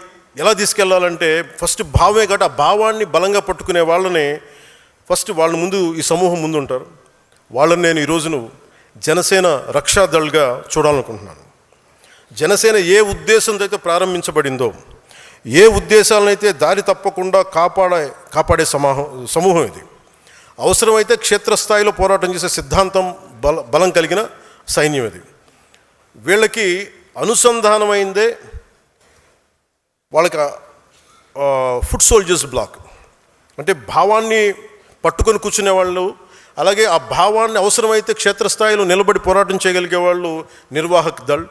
ఎలా తీసుకెళ్లాలంటే ఫస్ట్ భావమే కాబట్టి ఆ భావాన్ని బలంగా పట్టుకునే వాళ్ళని ఫస్ట్ వాళ్ళ ముందు ఈ సమూహం ముందు ఉంటారు. వాళ్ళని నేను ఈ రోజును జనసేన రక్షాదళ్గా చూడాలనుకుంటున్నాను. జనసేన ఏ ఉద్దేశంతో అయితే ప్రారంభించబడిందో, ఏ ఉద్దేశాలనైతే దారి తప్పకుండా కాపాడే సమూహం ఇది. అవసరమైతే క్షేత్రస్థాయిలో పోరాటం చేసే సిద్ధాంతం బలం కలిగిన సైన్యం ఇది. వీళ్ళకి అనుసంధానమైందే వాళ్ళకి ఫుట్ సోల్జర్స్ బ్లాక్, అంటే భావాన్ని పట్టుకొని కూర్చునే వాళ్ళు, అలాగే ఆ భావాన్ని అవసరమైతే క్షేత్రస్థాయిలో నిలబడి పోరాటం చేయగలిగే వాళ్ళు నిర్వాహక్ దళ్.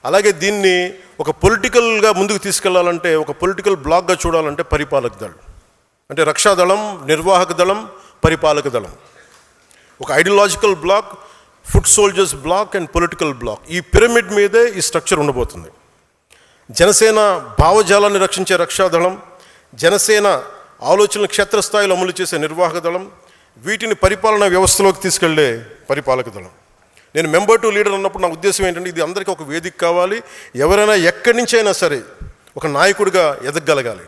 అలాగే దీన్ని ఒక పొలిటికల్గా ముందుకు తీసుకెళ్లాలంటే, ఒక పొలిటికల్ బ్లాక్గా చూడాలంటే పరిపాలక దళ్. అంటే రక్షాదళం, నిర్వాహక దళం, పరిపాలక దళం. ఒక ideological bloc, foot soldiers bloc and political bloc. ఈ పిరమిడ్ మీదే ఈ స్ట్రక్చర్ ఉండబోతుంది. జనసేన భావజాలాన్ని రక్షించే రక్షాదళం, జనసేన ఆలోచనలు క్షేత్రస్థాయిలో అమలు చేసే నిర్వాహక దళం, వీటిని పరిపాలనా వ్యవస్థలోకి తీసుకెళ్లే పరిపాలక దళం. నేను మెంబర్ టు లీడర్ అన్నప్పుడు నా ఉద్దేశం ఏంటంటే, ఇది అందరికీ ఒక వేదిక కావాలి. ఎవరైనా ఎక్కడి నుంచి అయినా సరే ఒక నాయకుడిగా ఎదగగలగాలి.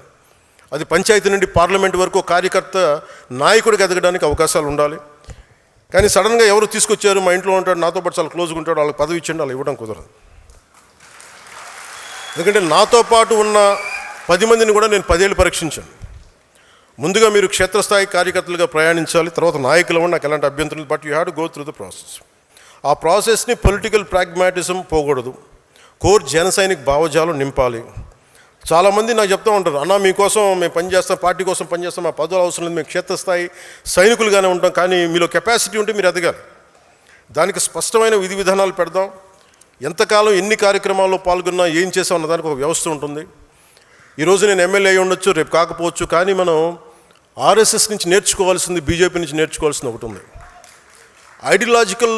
అది పంచాయతీ నుండి పార్లమెంట్ వరకు కార్యకర్త నాయకుడిగా ఎదగడానికి అవకాశాలు ఉండాలి. కానీ సడన్గా ఎవరు తీసుకొచ్చారు, మా ఇంట్లో ఉంటాడు, నాతో పాటు చాలా క్లోజ్గా ఉంటాడు, వాళ్ళకి పదవి ఇచ్చండి, అలా ఇవ్వడం కుదరదు. ఎందుకంటే నాతో పాటు ఉన్న 10 మందిని కూడా నేను 10 ఏళ్ళు పరీక్షించాను. ముందుగా మీరు క్షేత్రస్థాయి కార్యకర్తలుగా ప్రయాణించాలి, తర్వాత నాయకులు అవ్వండి, నాకు ఎలాంటి అభ్యంతరం. But you have to go through the process. ఆ ప్రాసెస్ని పొలిటికల్ ప్రాగ్మాటిజం పోకూడదు, కోర్ జన సైనిక్ భావజాలం నింపాలి. చాలామంది నాకు చెప్తూ ఉంటారు, అన్న మీకోసం మేము పనిచేస్తాం, పార్టీ కోసం పనిచేస్తాం, మా పదవులు అవసరం లేదు, మేము క్షేత్రస్థాయి సైనికులుగానే ఉంటాం. కానీ మీలో కెపాసిటీ ఉంటే మీరు ఎదగాలి. దానికి స్పష్టమైన విధి విధానాలు పెడదాం. ఎంతకాలం ఎన్ని కార్యక్రమాల్లో పాల్గొన్నా ఏం చేసాం అన్న దానికి ఒక వ్యవస్థ ఉంటుంది. ఈరోజు నేను ఎమ్మెల్యే అయి ఉండొచ్చు, రేపు కాకపోవచ్చు. కానీ మనం ఆర్ఎస్ఎస్ నుంచి నేర్చుకోవాల్సింది, బీజేపీ నుంచి నేర్చుకోవాల్సింది ఒకటి ఉంది. ఐడియాలజికల్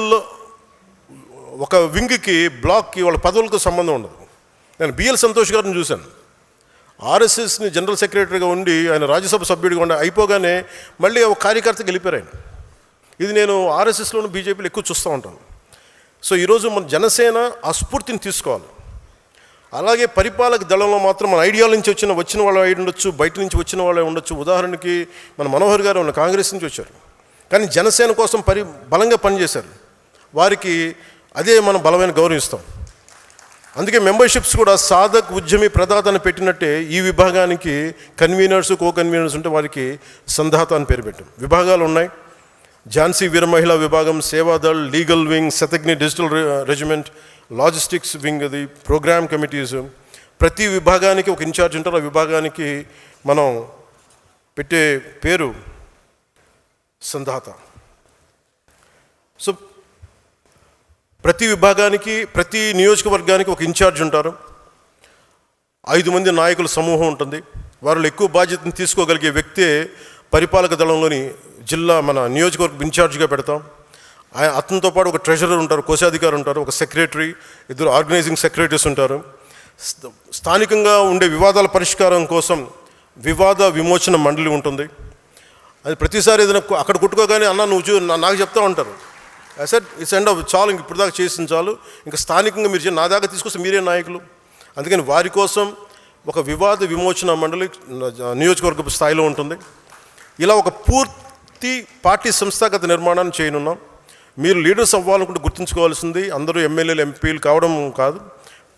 ఒక వింగ్కి, బ్లాక్కి వాళ్ళ పదవులకు సంబంధం ఉండదు. నేను బిఎల్ సంతోష్ గారిని చూశాను. ఆర్ఎస్ఎస్ని జనరల్ సెక్రటరీగా ఉండి, ఆయన రాజ్యసభ సభ్యుడిగా ఉండి అయిపోగానే మళ్ళీ ఒక కార్యకర్తకి వెళ్ళిపోయారు ఆయన. ఇది నేను ఆర్ఎస్ఎస్లోను బీజేపీలో ఎక్కువ చూస్తూ ఉంటాను. సో ఈరోజు మన జనసేన ఆ స్ఫూర్తిని తీసుకోవాలి. అలాగే పరిపాలక దళంలో మాత్రం మన ఐడియాల నుంచి వచ్చిన వాళ్ళు అయి ఉండొచ్చు, బయట నుంచి వచ్చిన వాళ్ళే ఉండొచ్చు. ఉదాహరణకి మన మనోహర్ గారు ఉన్న కాంగ్రెస్ నుంచి వచ్చారు, కానీ జనసేన కోసం బలంగా పనిచేశారు. వారికి అదే మనం బలమైన గౌరవిస్తాం. అందుకే మెంబర్షిప్స్ కూడా సాధక్, ఉద్యమి, ప్రదాత అని పెట్టినట్టే ఈ విభాగానికి కన్వీనర్స్, కో కన్వీనర్స్ ఉంటే వారికి సంధాత అని పేరు పెట్టాం. విభాగాలు ఉన్నాయి. ఝాన్సీ వీర మహిళా విభాగం, Seva Dal, legal wing, Shataghni digital regiment, logistics wing, అది ప్రోగ్రామ్ కమిటీస్. ప్రతి విభాగానికి ఒక ఇన్ఛార్జ్ ఉంటారు. ఆ విభాగానికి మనం పెట్టే పేరు సంధాత. సో ప్రతి విభాగానికి, ప్రతి నియోజకవర్గానికి ఒక ఇన్ఛార్జ్ ఉంటారు. 5 మంది నాయకుల సమూహం ఉంటుంది. వారిలో ఎక్కువ బాధ్యతను తీసుకోగలిగే వ్యక్తే పరిపాలక దళంలోని జిల్లా మన నియోజకవర్గం ఇన్ఛార్జ్గా పెడతాం. అతనితో పాటు ఒక ట్రెజరర్ ఉంటారు, కోశాధికారి ఉంటారు, ఒక సెక్రటరీ, 2 ఆర్గనైజింగ్ సెక్రటరీస్ ఉంటారు. స్థానికంగా ఉండే వివాదాల పరిష్కారం కోసం వివాద విమోచన మండలి ఉంటుంది. అది ప్రతిసారి ఏదైనా అక్కడ కొట్టుకోగానే, అన్న నువ్వు నాకు చెప్తా ఉంటారు, సార్ ఇట్స్ ఎండ్ ఆఫ్, చాలు, ఇంక ఇప్పుడు దాకా చేసిన చాలు, ఇంకా స్థానికంగా మీరు నా దాకా తీసుకొస్తే మీరే నాయకులు. అందుకని వారి కోసం ఒక వివాద విమోచన మండలి నియోజకవర్గ స్థాయిలో ఉంటుంది. ఇలా ఒక పూర్తి పార్టీ సంస్థాగత నిర్మాణాన్ని చేయనున్నాం. మీరు లీడర్స్ అవ్వాలనుకుంటే గుర్తుంచుకోవాల్సింది, అందరూ ఎమ్మెల్యేలు, ఎంపీలు కావడం కాదు,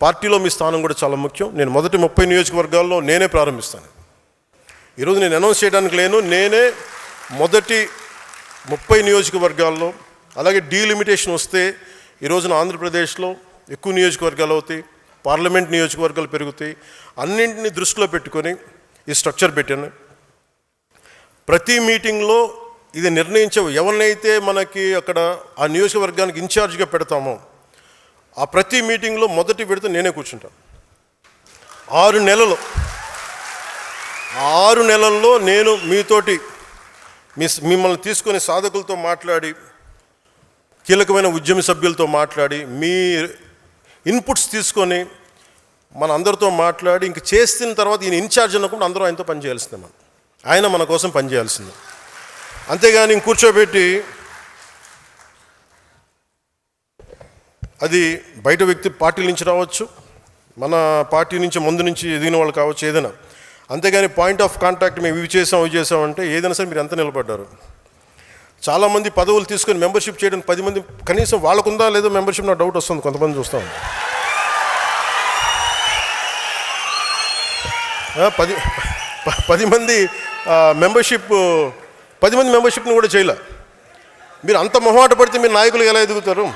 పార్టీలో మీ స్థానం కూడా చాలా ముఖ్యం. నేను మొదటి 30 నియోజకవర్గాల్లో నేనే ప్రారంభిస్తాను. ఈరోజు నేను అనౌన్స్ చేయడానికి లేను, నేనే మొదటి 30 నియోజకవర్గాల్లో. అలాగే డీలిమిటేషన్ వస్తే ఈ రోజున ఆంధ్రప్రదేశ్లో ఎక్కువ నియోజకవర్గాలు అవుతాయి, పార్లమెంట్ నియోజకవర్గాలు పెరుగుతాయి. అన్నింటినీ దృష్టిలో పెట్టుకొని ఈ స్ట్రక్చర్ పెట్టాను. ప్రతి మీటింగ్లో ఇది నిర్ణయించే ఎవరినైతే మనకి అక్కడ ఆ నియోజకవర్గానికి ఇన్ఛార్జ్గా పెడతామో ఆ ప్రతి మీటింగ్లో మొదటి విడత నేనే కూర్చుంటాను. 6 నెలల్లో నేను మీతోటి మిమ్మల్ని తీసుకొని సాధకులతో మాట్లాడి, కీలకమైన ఉద్యమ సభ్యులతో మాట్లాడి, మీ ఇన్పుట్స్ తీసుకొని మన అందరితో మాట్లాడి, ఇంక చేసిన తర్వాత ఈయన ఇన్ఛార్జ్ అన్నప్పుడు అందరూ ఆయనతో పనిచేయాల్సిందే. ఆయన మన కోసం పనిచేయాల్సిందే. అంతేగాని కూర్చోబెట్టి అది బయట వ్యక్తి పార్టీల నుంచి రావచ్చు, మన పార్టీ నుంచి ముందు నుంచి ఎదిగిన వాళ్ళు కావచ్చు, ఏదైనా. అంతేగాని పాయింట్ ఆఫ్ కాంటాక్ట్ మేము ఇవి చేసామంటే ఏదైనా సరే మీరు ఎంత నిలబడ్డారు. చాలామంది పదవులు తీసుకొని మెంబర్షిప్ చేయడం 10 మంది కనీసం వాళ్ళకుందా లేదో మెంబర్షిప్, నాకు డౌట్ వస్తుంది. కొంతమంది చూస్తాం 10 మంది మెంబర్షిప్, 10 మంది మెంబర్షిప్ని కూడా చేయలే. మీరు అంత మొహమాట పడితే మీరు నాయకులు ఎలా ఎదుగుతారు?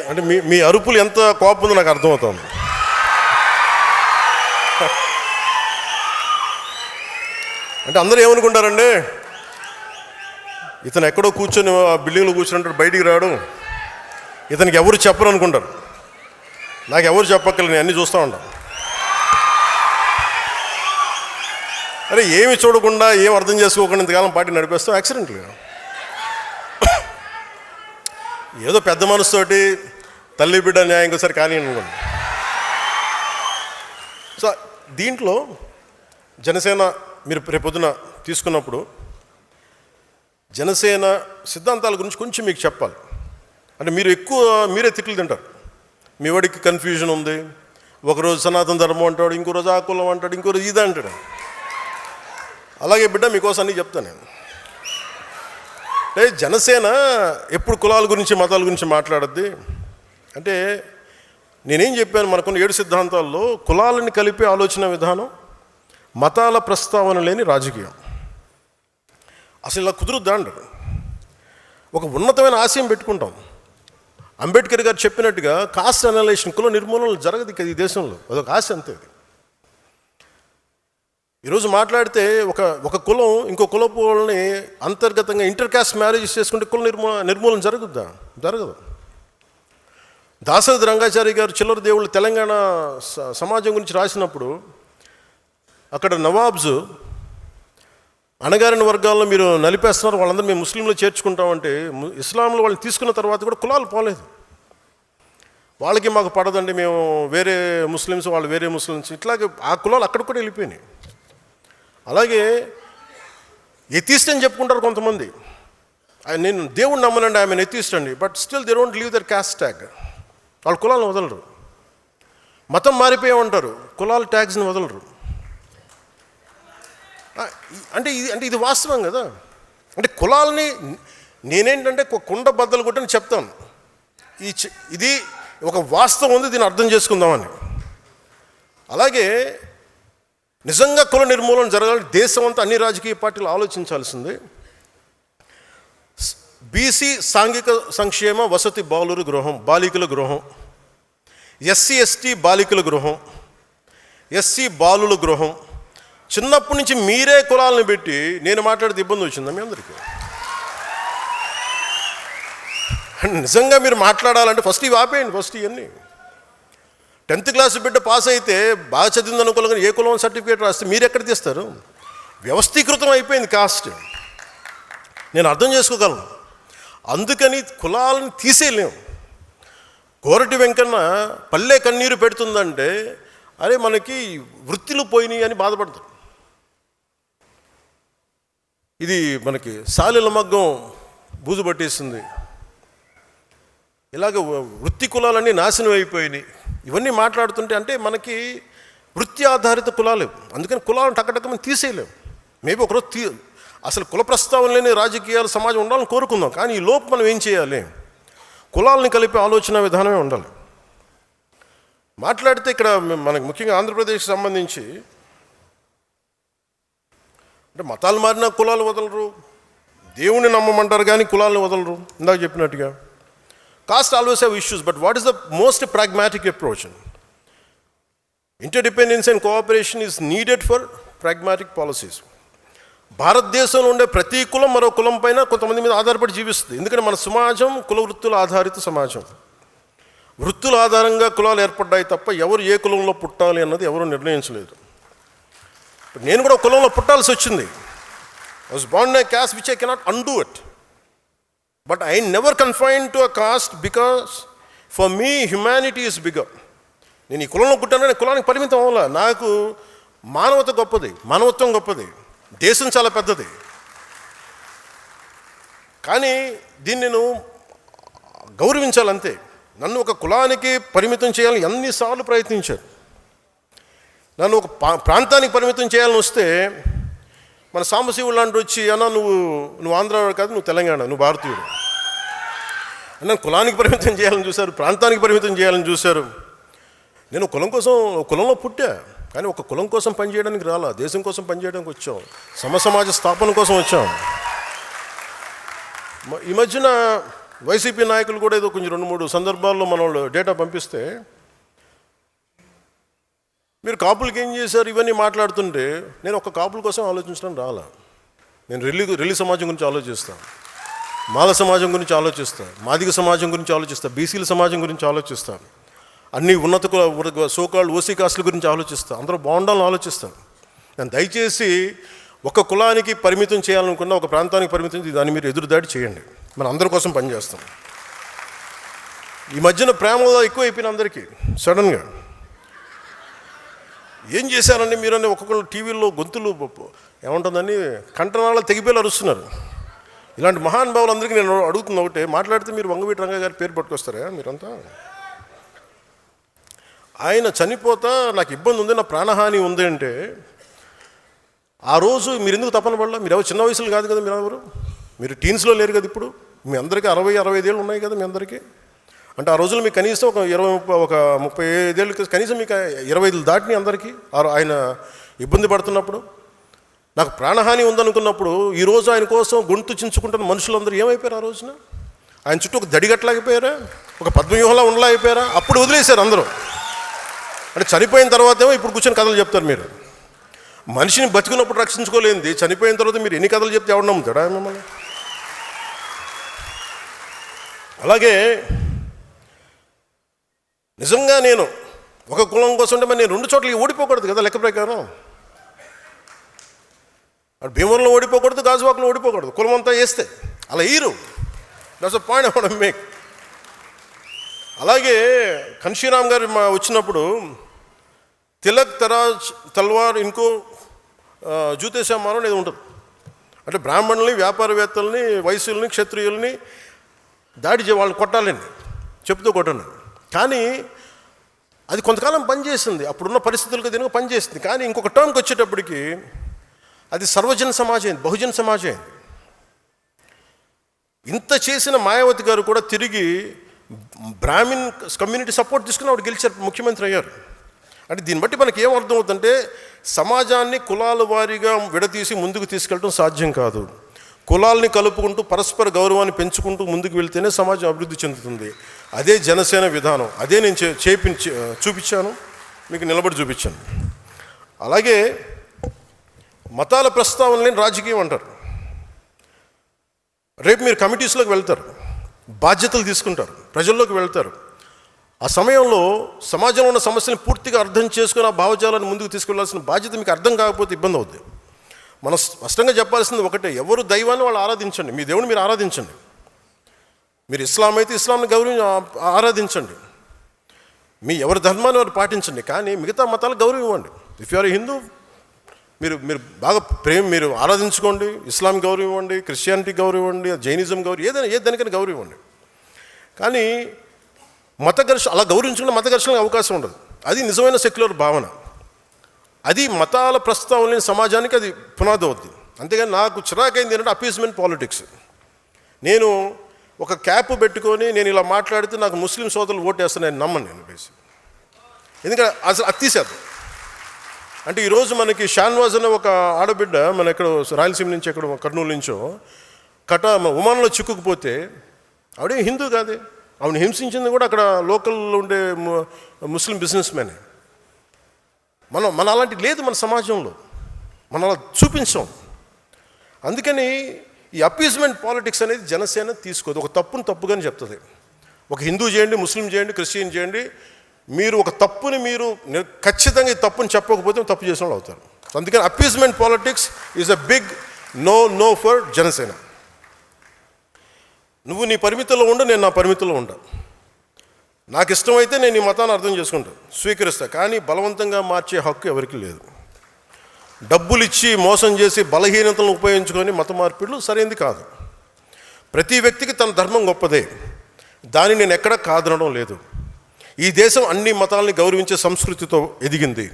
అంటే మీ అరుపులు ఎంత కోపం ఉందో నాకు అర్థమవుతుంది. అంటే అందరూ ఏమనుకుంటారండి, ఇతను ఎక్కడో కూర్చొని ఆ బిల్డింగ్లో కూర్చుంటాడు, బయటికి రాడు, ఇతనికి ఎవరు చెప్పరు అనుకుంటారు. నాకు ఎవరు చెప్పక్కర్లేదు, నేను అన్నీ చూస్తూ ఉంటాను. అరే ఏమి చూడకుండా, ఏం అర్థం చేసుకోకుండా ఇంతకాలం పార్టీ నడిపేస్తాం యాక్సిడెంట్గా. ఏదో పెద్ద మనసుతోటి తల్లి బిడ్డ న్యాయం ఇంకోసారి కానీ అనుకోండి. సో దీంట్లో జనసేన మీరు రేపొద్దున తీసుకున్నప్పుడు జనసేన సిద్ధాంతాల గురించి కొంచెం మీకు చెప్పాలి. అంటే మీరే తిట్లు తింటారు. మీ వాడికి కన్ఫ్యూజన్ ఉంది, ఒకరోజు సనాతన ధర్మం అంటాడు, ఇంకో రోజు ఆ కులం అంటాడు, ఇంకో రోజు ఇది అంటాడు. అలాగే బిడ్డ మీకోసం అన్నీ చెప్తాను నేను. అంటే జనసేన ఎప్పుడు కులాల గురించి మతాల గురించి మాట్లాడద్ది. అంటే నేనేం చెప్పాను, మనకున్న 7 సిద్ధాంతాల్లో కులాలని కలిపే ఆలోచన విధానం, మతాల ప్రస్తావన లేని రాజకీయం. అసలు ఇలా కుదురుద్దా అంటారు. ఒక ఉన్నతమైన ఆశయం పెట్టుకుంటాం. అంబేద్కర్ గారు చెప్పినట్టుగా కాస్ట్ అనలైజేషన్, కుల నిర్మూలన జరగదు ఈ దేశంలో. అదొక ఆశ అంతే. ఈరోజు మాట్లాడితే ఒక కులం ఇంకో కులపు వాళ్ళని అంతర్గతంగా ఇంటర్ కాస్ట్ మ్యారేజెస్ చేసుకుంటే కుల నిర్మూలన జరగదు. దాశరథి రంగాచారి గారు చిల్లర దేవుళ్ళు తెలంగాణ సమాజం గురించి రాసినప్పుడు అక్కడ నవాబ్స్ అణగారిన వర్గాల్లో మీరు నలిపేస్తున్నారు, వాళ్ళందరూ మేము ముస్లింలో చేర్చుకుంటామంటే ఇస్లాంలో వాళ్ళని తీసుకున్న తర్వాత కూడా కులాలు పోలేదు. వాళ్ళకి మాకు పడదండి, మేము వేరే ముస్లిమ్స్, వాళ్ళు వేరే ముస్లిమ్స్, ఇట్లాగే ఆ కులాలు అక్కడ కూడా వెళ్ళిపోయినాయి. అలాగే ఎథీస్ట్ అని చెప్పుకుంటారు కొంతమంది. నేను దేవుడిని నమ్మనండి, ఆమె ఎథీస్ట్ అండి, but still they don't leave their caste tag. వాళ్ళు కులాలను వదలరు. మతం మారిపోయామంటారు, కులాల ట్యాగ్స్ని వదలరు. అంటే ఇది వాస్తవం కదా. అంటే కులాలని నేనేంటంటే కుండ బద్దలు కొట్టని చెప్తాను. ఇది ఒక వాస్తవం ఉంది, దీన్ని అర్థం చేసుకుందామని. అలాగే నిజంగా కుల నిర్మూలన జరగాలి, దేశం అంతా అన్ని రాజకీయ పార్టీలు ఆలోచించాల్సింది. బీసీ సాంఘిక సంక్షేమ వసతి బాలికల గృహం, ఎస్సీ ఎస్టీ బాలికల గృహం, ఎస్సీ బాలుల గృహం. చిన్నప్పటి నుంచి మీరే కులాలను పెట్టి నేను మాట్లాడితే ఇబ్బంది వచ్చిందా మీ అందరికీ? నిజంగా మీరు మాట్లాడాలంటే ఫస్ట్ ఇవి ఆపేయండి. ఫస్ట్ ఇవన్నీ 10th క్లాస్ బిడ్డ పాస్ అయితే బాగా చదివింది అనుకోవాలి, ఏ కులం సర్టిఫికేట్ రాస్తే మీరు ఎక్కడ తీస్తారు? వ్యవస్థీకృతం అయిపోయింది కాస్ట్. నేను అర్థం చేసుకోగలను. అందుకని కులాలను తీసేయలేము. కోరటి వెంకన్న పల్లె కన్నీరు పెడుతుందంటే అరే మనకి వృత్తులు పోయినాయి అని బాధపడతారు. ఇది మనకి సాలెల మగ్గం బూజు పట్టేసింది, ఇలాగ వృత్తి కులాలన్నీ నాశనం అయిపోయినాయి. ఇవన్నీ మాట్లాడుతుంటే అంటే మనకి వృత్తి ఆధారిత కులాలు, అందుకని కులాలను టక్కటక్కమని తీసేయలేము. మేబీ ఒకరోజు అసలు కుల ప్రస్తావన లేని రాజకీయాలు సమాజం ఉండాలని కోరుకుందాం. కానీ ఈ లోపు మనం ఏం చేయాలి? కులాలని కలిపే ఆలోచన విధానమే ఉండాలి. మాట్లాడితే ఇక్కడ మనకి ముఖ్యంగా ఆంధ్రప్రదేశ్కి సంబంధించి అంటే మతాలు మారినా కులాలు వదలరు, దేవుణ్ణి నమ్మమంటారు కానీ కులాలను వదలరు. ఇందాక చెప్పినట్టుగా caste always have issues, but what is the most pragmatic approach? Interdependence and cooperation is needed for pragmatic policies. భారతదేశంలో ఉండే ప్రతి కులం మరో కులం పైన కొంతమంది మీద ఆధారపడి జీవిస్తుంది. ఎందుకంటే మన సమాజం కుల వృత్తుల ఆధారిత సమాజం. వృత్తుల ఆధారంగా కులాలు ఏర్పడ్డాయి తప్ప ఎవరు ఏ కులంలో పుట్టాలి అన్నది ఎవరు నిర్ణయించలేదు. నేను కూడా కులంలో పుట్టాల్సి వచ్చింది. I was Born in a cost which I cannot undo it, but I never confine to a cost because for me humanity is bigger. నేను ఈ కులంలో పుట్టానని కులానికి పరిమితం అవ్వాల. నాకు మానవత గొప్పది, మానవత్వం గొప్పది, దేశం చాలా పెద్దది. కానీ దీన్ని నేను గౌరవించాలంతే. నన్ను ఒక కులానికి పరిమితం చేయాలని ఎన్నిసార్లు ప్రయత్నించారు. నన్ను ఒక ప్రాంతానికి పరిమితం చేయాలని వస్తే మన సాంబశివుడు లాంటి వచ్చి అన్నా నువ్వు ఆంధ్రావాడు కాదు, నువ్వు తెలంగాణ, నువ్వు భారతీయుడు. నన్ను కులానికి పరిమితం చేయాలని చూశారు, ప్రాంతానికి పరిమితం చేయాలని చూశారు. నేను కులంలో పుట్టా, కానీ ఒక కులం కోసం పనిచేయడానికి రాలా, దేశం కోసం పనిచేయడానికి వచ్చాం, సమసమాజ స్థాపన కోసం వచ్చాం. ఈ మధ్యన వైసీపీ నాయకులు కూడా ఏదో కొంచెం 2-3 సందర్భాల్లో మన వాళ్ళు డేటా పంపిస్తే మీరు కాపులకి ఏం చేశారు ఇవన్నీ మాట్లాడుతుంటే నేను ఒక కాపుల కోసం ఆలోచించడం రాలా. నేను రెల్లి సమాజం గురించి ఆలోచిస్తాను, మాల సమాజం గురించి ఆలోచిస్తాను, మాదిగ సమాజం గురించి ఆలోచిస్తాను, బీసీల సమాజం గురించి ఆలోచిస్తాను, అన్ని ఉన్నత సోకాళ్ళు ఓసీ కాస్టుల గురించి ఆలోచిస్తాను, అందరూ బాగుండాలని ఆలోచిస్తాను. నేను దయచేసి ఒక కులానికి పరిమితం చేయాలనుకున్నా, ఒక ప్రాంతానికి పరిమితం దాన్ని మీరు ఎదురుదాడి చేయండి, మనం అందరి కోసం పనిచేస్తాం. ఈ మధ్యన ప్రేమలో ఎక్కువ అయిపోయిన అందరికీ సడన్గా ఏం చేశారండి మీరని ఒక్కొక్కరు టీవీల్లో గొంతులు ఏముంటుందని కంటనాళ్ళ తెగిపోయి అరుస్తున్నారు. ఇలాంటి మహానుభావులందరికీ నేను అడుగుతున్న ఒకటే, మాట్లాడితే మీరు వంగవీటి రంగా గారి పేరు పట్టుకొస్తారా మీరంతా? ఆయన చనిపోతా నాకు ఇబ్బంది ఉంది, నా ప్రాణహాని ఉంది అంటే ఆ రోజు మీరు ఎందుకు తపన పడలా? మీరు ఎవరు చిన్న వయసులో కాదు కదా, మీరు టీన్స్లో లేరు కదా, ఇప్పుడు మీ అందరికీ 60-65 ఏళ్ళు ఉన్నాయి కదా మీ అందరికీ. అంటే ఆ రోజులు మీకు కనీసం ఒక 35 ఏళ్ళు, కనీసం మీకు 25 దాటిని అందరికీ. ఆయన ఇబ్బంది పడుతున్నప్పుడు, నాకు ప్రాణహాని ఉందనుకున్నప్పుడు, ఈరోజు ఆయన కోసం గొంతు చించుకుంటున్న మనుషులందరూ ఏమైపోయారు? ఆ రోజున ఆయన చుట్టూ ఒక దడిగట్లాగిపోయారా, ఒక పద్మవ్యూహంలా ఉండలేకపోయారా? అప్పుడు వదిలేశారు అందరూ. అంటే చనిపోయిన తర్వాత ఏమో ఇప్పుడు కూర్చొని కథలు చెప్తారు. మీరు మనిషిని బతికినప్పుడు రక్షించుకోలేంది, చనిపోయిన తర్వాత మీరు ఎన్ని కథలు చెప్తే ఎవడు నమ్ముతాడా మిమ్మల్ని? అలాగే నిజంగా నేను ఒక కులం కోసం అంటే మరి నేను 2 చోట్లకి ఓడిపోకూడదు కదా లెక్క ప్రకారం. భీమవరంలో ఓడిపోకూడదు, గాజువాకలో ఓడిపోకూడదు, కులం అంతా వేస్తే అలా ఈరు. That's a point I want to make. అలాగే కన్షీరామ్ గారు వచ్చినప్పుడు తిలక్ తల్వార్ ఇంకో జూతేశామానం అనేది ఉంటుంది. అంటే బ్రాహ్మణుల్ని, వ్యాపారవేత్తల్ని, వైశ్యుల్ని, క్షత్రియుల్ని దాడి వాళ్ళని కొట్టాలండి, చెప్తూ కొట్టండి. కానీ అది కొంతకాలం పనిచేసింది, అప్పుడున్న పరిస్థితులకు దీనికి పనిచేసింది. కానీ ఇంకొక టర్మ్కి వచ్చేటప్పటికి అది సర్వజన సమాజం అయింది, బహుజన సమాజం అయింది. ఇంత చేసిన మాయావతి గారు కూడా తిరిగి బ్రాహ్మిన్ కమ్యూనిటీ సపోర్ట్ తీసుకుని ఆవిడ గెలిచారు, ముఖ్యమంత్రి అయ్యారు. అంటే దీన్ని బట్టి మనకి ఏం అర్థం అవుతుందంటే సమాజాన్ని కులాల వారీగా విడదీసి ముందుకు తీసుకెళ్ళడం సాధ్యం కాదు. కులాల్ని కలుపుకుంటూ పరస్పర గౌరవాన్ని పెంచుకుంటూ ముందుకు వెళ్తేనే సమాజం అభివృద్ధి చెందుతుంది. అదే జనసేన విధానం, అదే నేను చూపించాను, మీకు నిలబడి చూపించాను. అలాగే మతాల ప్రస్తావనలేని రాజకీయం అంటారు. రేపు మీరు కమిటీస్లోకి వెళ్తారు, బాధ్యతలు తీసుకుంటారు, ప్రజల్లోకి వెళ్తారు. ఆ సమయంలో సమాజంలో ఉన్న సమస్యలను పూర్తిగా అర్థం చేసుకుని ఆ భావజాలాన్ని ముందుకు తీసుకెళ్లాల్సిన బాధ్యత మీకు అర్థం కాకపోతే ఇబ్బంది అవుద్ది. మనం స్పష్టంగా చెప్పాల్సింది ఒకటే, ఎవరు దైవాన్ని వాళ్ళు ఆరాధించండి, మీ దేవుని మీరు ఆరాధించండి. మీరు ఇస్లాం అయితే ఇస్లాంని ఆరాధించండి, మీ ఎవరి ధర్మాన్ని వారు పాటించండి. కానీ మిగతా మతాలకు గౌరవం ఇవ్వండి. ఇఫ్ యు ఆర్ హిందూ, మీరు బాగా మీరు ఆరాధించుకోండి, ఇస్లాం గౌరవం ఇవ్వండి, క్రిస్టియానిటీ గౌరవం ఇవ్వండి, జైనిజం గౌరవం, ఏదానికైనా గౌరవం ఇవ్వండి. కానీ అలా గౌరవించుకున్న మత ఘర్షణకు అవకాశం ఉండదు. అది నిజమైన సెక్యులర్ భావన. అది మతాల ప్రస్తావన లేని సమాజానికి అది పునాది అవుద్ది. అంతేగాని నాకు చిరాకైంది ఏంటంటే అపీస్మెంట్ పాలిటిక్స్. నేను ఒక క్యాప్ పెట్టుకొని నేను ఇలా మాట్లాడితే నాకు ముస్లిం సోదరులు ఓటేస్తాను నేను నమ్మను. నేను బేసిక్ ఎందుకంటే అసలు అత్తిసేద్దాం. అంటే ఈరోజు మనకి షాన్వాజ్ అనే ఒక ఆడబిడ్డ మన ఎక్కడ రాయలసీమ నుంచి ఎక్కడ కర్నూలు నుంచో ఉమాన్లో చిక్కుకుపోతే ఆవిడే హిందూ కాదే, ఆవిడ హింసించింది కూడా అక్కడ లోకల్లో ఉండే ముస్లిం బిజినెస్ మ్యానే. మన అలాంటి లేదు మన సమాజంలో, మనం అలా చూపించాం. అందుకని ఈ అపీజ్మెంట్ పాలిటిక్స్ అనేది జనసేన తీసుకోదు. ఒక తప్పుని తప్పుగానే చెప్తుంది. ఒక హిందూ చేయండి, ముస్లిం చేయండి, క్రిస్టియన్ చేయండి, మీరు ఒక తప్పుని మీరు ఖచ్చితంగా ఈ తప్పుని చెప్పకపోతే తప్పు చేసిన వాళ్ళు అవుతారు. అందుకని appeasement politics is a big no for Janasena. నువ్వు నీ పరిమితుల్లో ఉండు, నేను నా పరిమితుల్లో ఉంటా. నాకు ఇష్టమైతే నేను ఈ మతాన్ని అర్థం చేసుకుంటాను, స్వీకరిస్తా. కానీ బలవంతంగా మార్చే హక్కు ఎవరికి లేదు. డబ్బులు ఇచ్చి మోసం చేసి బలహీనతలను ఉపయోగించుకొని మత మార్పిడులు సరైనది కాదు. ప్రతి వ్యక్తికి తన ధర్మం గొప్పదే, దాన్ని నేను ఎక్కడ కాదనడం లేదు. ఈ దేశం అన్ని మతాలని గౌరవించే సంస్కృతితో ఎదిగింది.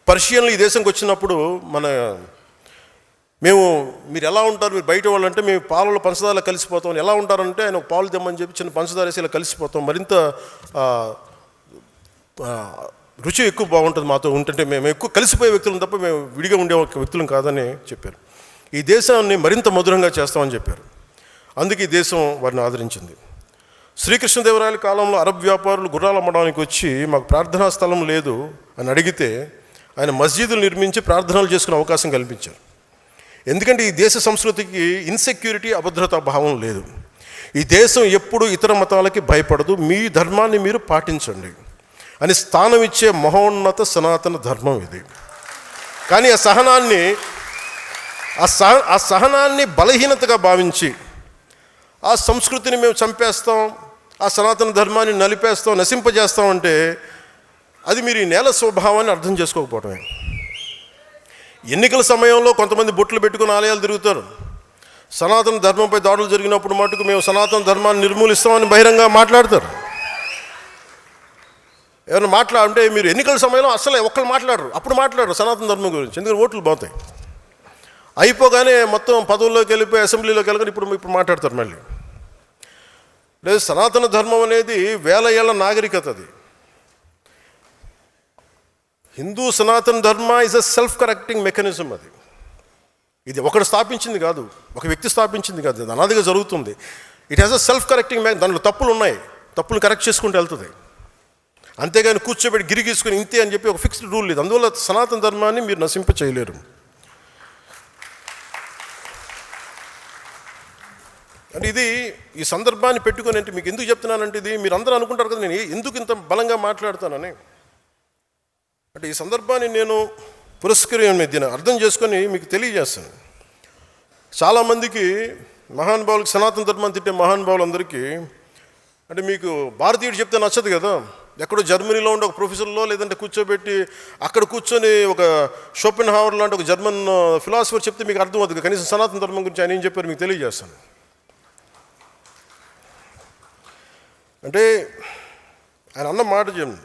పర్షియన్లు ఈ దేశంకి వచ్చినప్పుడు మీరు ఎలా ఉంటారు, మీరు బయట వాళ్ళు అంటే మేము పాలలో పంచదారలో కలిసిపోతాం. ఎలా ఉంటారంటే ఆయన ఒక పాలు తెమ్మని చెప్పి చిన్న పంచదార వేసి ఇలా కలిసిపోతాం, మరింత రుచి ఎక్కువ బాగుంటుంది మాతో ఉంటుంటే. మేము ఎక్కువ కలిసిపోయే వ్యక్తులను తప్ప మేము విడిగా ఉండే వ్యక్తులం కాదని చెప్పారు. ఈ దేశాన్ని మరింత మధురంగా చేస్తామని చెప్పారు. అందుకే ఈ దేశం వారిని ఆదరించింది. శ్రీకృష్ణదేవరాయల కాలంలో అరబ్ వ్యాపారులు గుర్రాలు అమ్మడానికి వచ్చి మాకు ప్రార్థనా స్థలం లేదు అని అడిగితే ఆయన మస్జిదులు నిర్మించి ప్రార్థనలు చేసుకునే అవకాశం కల్పించారు. ఎందుకంటే ఈ దేశ సంస్కృతికి ఇన్సెక్యూరిటీ, అభద్రతా భావం లేదు. ఈ దేశం ఎప్పుడు ఇతర మతాలకి భయపడదు, మీ ధర్మాన్ని మీరు పాటించండి అని స్థానం ఇచ్చే మహోన్నత సనాతన ధర్మం ఇది. కానీ ఆ సహనాన్ని బలహీనతగా భావించి ఆ సంస్కృతిని మేము చంపేస్తాం, ఆ సనాతన ధర్మాన్ని నలిపేస్తాం, నశింపజేస్తాం అంటే అది మీరు ఈ నేల స్వభావాన్ని అర్థం చేసుకోకపోవటమే. ఎన్నికల సమయంలో కొంతమంది బొట్లు పెట్టుకుని ఆలయాలు తిరుగుతారు. సనాతన ధర్మంపై దాడులు జరిగినప్పుడు మటుకు మేము సనాతన ధర్మాన్ని నిర్మూలిస్తామని బహిరంగ మాట్లాడతారు. ఎవరైనా అంటే మీరు ఎన్నికల సమయంలో అసలు ఒక్కరు మాట్లాడరు, అప్పుడు మాట్లాడరు సనాతన ధర్మం గురించి, ఎందుకంటే ఓట్లు పోతాయి. అయిపోగానే మొత్తం పదవుల్లోకి వెళ్ళిపోయి అసెంబ్లీలోకి వెళ్ళగానే ఇప్పుడు మాట్లాడతారు మళ్ళీ. లేదు, సనాతన ధర్మం అనేది వేల ఏళ్ల నాగరికత. అది హిందూ సనాతన ధర్మ is a self correcting mechanism. ఇది ఒకడు స్థాపించింది కాదు, ఒక వ్యక్తి స్థాపించింది కాదు, అది అనాదిగా జరుగుతుంది. It has a self correcting దాంట్లో తప్పులు ఉన్నాయి, తప్పులు కరెక్ట్ చేసుకుంటూ వెళ్తుంది. అంతేగాని కూర్చోబెట్టి గిరిగీసుకుని ఇంతే అని చెప్పి ఒక ఫిక్స్డ్ రూల్ లేదు. అందువల్ల సనాతన ధర్మాన్ని మీరు నశింప చేయలేరు. అంటే ఇది ఈ సందర్భాన్ని పెట్టుకొని అంటే మీకు ఎందుకు చెప్తున్నానంటే, ఇది మీరు అందరూ అనుకుంటారు కదా నేను ఎందుకు ఇంత బలంగా మాట్లాడతానని. అంటే ఈ సందర్భాన్ని నేను దీన్ని అర్థం చేసుకొని మీకు తెలియజేస్తాను. చాలామందికి మహానుభావులకి, సనాతన ధర్మాన్ని తిట్టే మహానుభావులందరికీ అంటే మీకు భారతీయుడు చెప్తే నచ్చదు కదా. ఎక్కడో జర్మనీలో ఉండే ఒక ప్రొఫెసర్లో లేదంటే కూర్చోబెట్టి అక్కడ కూర్చొని ఒక షోపెన్హావర్ లాంటి ఒక జర్మన్ ఫిలాసఫర్ చెప్తే మీకు అర్థం అవుతుంది. కనీసం సనాతన ధర్మం గురించి ఆయన ఏం చెప్పారు మీకు తెలియజేస్తాను. అంటే ఆయన అన్న మాట చెప్పండి,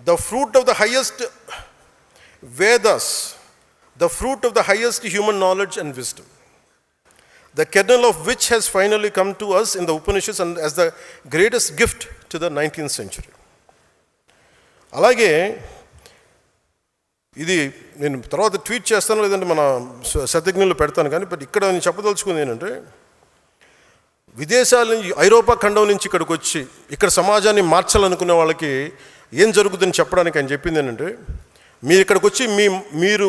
the fruit of the highest Vedas, the fruit of the highest human knowledge and wisdom, the kernel of which has finally come to us in the Upanishads and as the greatest gift to the 19th century. అలాగే ఇది నేను తర్వాత ట్వీట్ చేస్తాను, లేదంటే మన శతజ్ఞులు పెడతాను. కానీ బట్ ఇక్కడ నేను చెప్పదలుచుకుంది ఏంటంటే, విదేశాల నుంచి ఐరోపా ఖండం నుంచి ఇక్కడికి వచ్చి ఇక్కడ సమాజాన్ని మార్చాలనుకునే వాళ్ళకి ఏం జరుగుతుందని చెప్పడానికి ఆయన చెప్పింది ఏంటంటే, మీరు ఇక్కడికి వచ్చి మీరు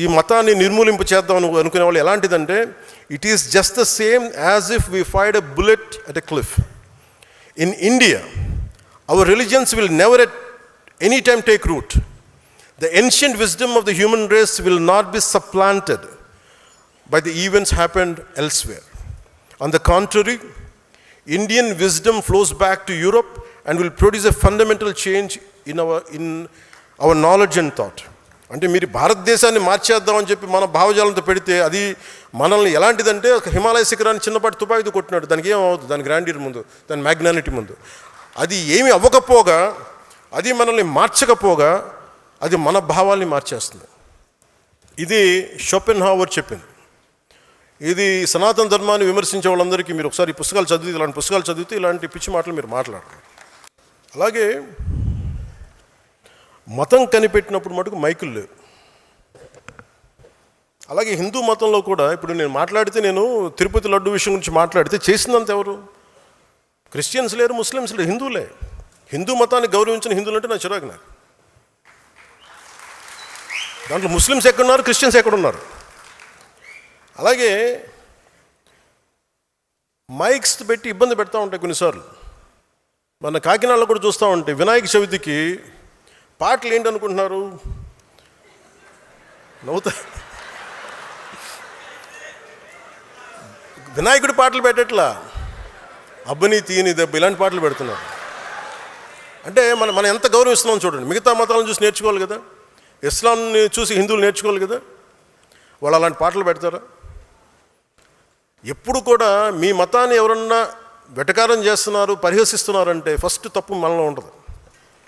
ఈ మతాన్ని నిర్మూలింపు చేద్దాం అనుకునే వాళ్ళు ఎలాంటిదంటే, it is just the same as if we fired a bullet at a cliff. In India our religions will never at any time take root. The ancient wisdom of the human race will not be supplanted by the events happened elsewhere. On the contrary, Indian wisdom flows back to Europe and will produce a fundamental change in our knowledge and thought. అంటే మీరు భారతదేశాన్ని మార్చేద్దామని చెప్పి మన భావజాలంతో పెడితే అది మనల్ని ఎలాంటిదంటే ఒక హిమాలయ శిఖరాన్ని చిన్నపాటి తుపాకీతో కొట్టినాడు. దానికి ఏమవుతుంది, దాని గ్రాండియర్ ముందు, దాని మ్యాగ్నానిటీ ముందు. అది ఏమి అవ్వకపోగా, అది మనల్ని మార్చకపోగా అది మన భావాల్ని మార్చేస్తుంది. ఇది షోపెన్హావర్ చెప్పింది. ఇది సనాతన ధర్మాన్ని విమర్శించే వాళ్ళందరికీ మీరు ఒకసారి ఈ పుస్తకాలు చదివితే, ఇలాంటి పుస్తకాలు చదివితే ఇలాంటి పిచ్చి మాటలు మీరు మాట్లాడరు. అలాగే మతం కనిపెట్టినప్పుడు మటుకు మైకులు లేవు. అలాగే హిందూ మతంలో కూడా ఇప్పుడు నేను మాట్లాడితే, నేను తిరుపతి లడ్డు విషయం గురించి మాట్లాడితే చేసిందంత ఎవరు? క్రిస్టియన్స్ లేరు, ముస్లిమ్స్ లేరు, హిందువులే. హిందూ మతాన్ని గౌరవించిన హిందువులు అంటే నా చిరాకు. నాకు దాంట్లో ముస్లిమ్స్ ఎక్కడున్నారు, క్రిస్టియన్స్ ఎక్కడున్నారు? అలాగే మైక్స్ పెట్టి ఇబ్బంది పెడతా ఉంటాయి కొన్నిసార్లు. మన కాకినాడలో కూడా చూస్తూ ఉంటే వినాయక చవితికి పాటలు ఏంటనుకుంటున్నారు, నవ్వుతా. వినాయకుడి పాటలు పెట్టట్లా, అబ్బని తీయని దెబ్బ ఇలాంటి పాటలు పెడుతున్నారు. అంటే మనం ఎంత గౌరవిస్తున్నాం చూడండి. మిగతా మతాలను చూసి నేర్చుకోవాలి కదా, ఇస్లాంని చూసి హిందువులు నేర్చుకోవాలి కదా. వాళ్ళు అలాంటి పాటలు పెడతారా? ఎప్పుడు కూడా మీ మతాన్ని ఎవరన్నా వెటకారం చేస్తున్నారు, పరిహసిస్తున్నారంటే ఫస్ట్ తప్పు మనలో ఉంటుంది.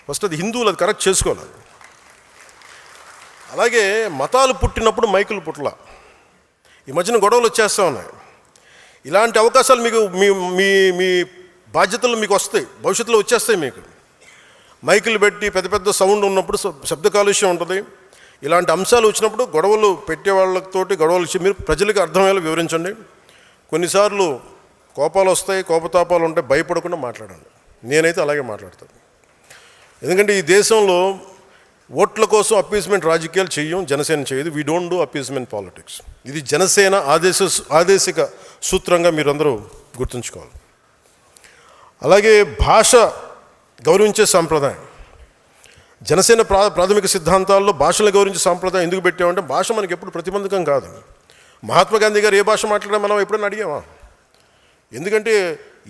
ఫస్ట్ అది హిందువులు అది కరెక్ట్ చేసుకోవాలి. అలాగే మతాలు పుట్టినప్పుడు మైకులు పుట్టల. ఈ మధ్యన గొడవలు వచ్చేస్తూ ఉన్నాయి. ఇలాంటి అవకాశాలు మీకు మీ మీ మీ బాధ్యతలు మీకు వస్తాయి, భవిష్యత్తులో వచ్చేస్తాయి. మీకు మైకులు పెట్టి పెద్ద పెద్ద సౌండ్ ఉన్నప్పుడు శబ్ద కాలుష్యం ఉంటుంది. ఇలాంటి అంశాలు వచ్చినప్పుడు గొడవలు పెట్టే వాళ్ళతోటి గొడవలు ఇచ్చి మీరు ప్రజలకు అర్థమయ్యేలా వివరించండి. కొన్నిసార్లు కోపాలు వస్తాయి, కోపతాపాలు ఉంటాయి, భయపడకుండా మాట్లాడండి. నేనైతే అలాగే మాట్లాడతాను. ఎందుకంటే ఈ దేశంలో ఓట్ల కోసం అప్పీస్మెంట్ రాజకీయాలు చెయ్యం, జనసేన చేయదు. We don't do appeasement politics. ఇది జనసేన ఆదేశిక సూత్రంగా మీరందరూ గుర్తుంచుకోవాలి. అలాగే భాష గౌరవించే సాంప్రదాయం, జనసేన ప్రాథమిక సిద్ధాంతాల్లో భాషను గౌరవించే సాంప్రదాయం ఎందుకు పెట్టామంటే భాష మనకి ఎప్పుడు ప్రతిబంధకం కాదు. మహాత్మా గాంధీ గారు ఏ భాష మాట్లాడా మనం ఎప్పుడైనా అడిగామా? ఎందుకంటే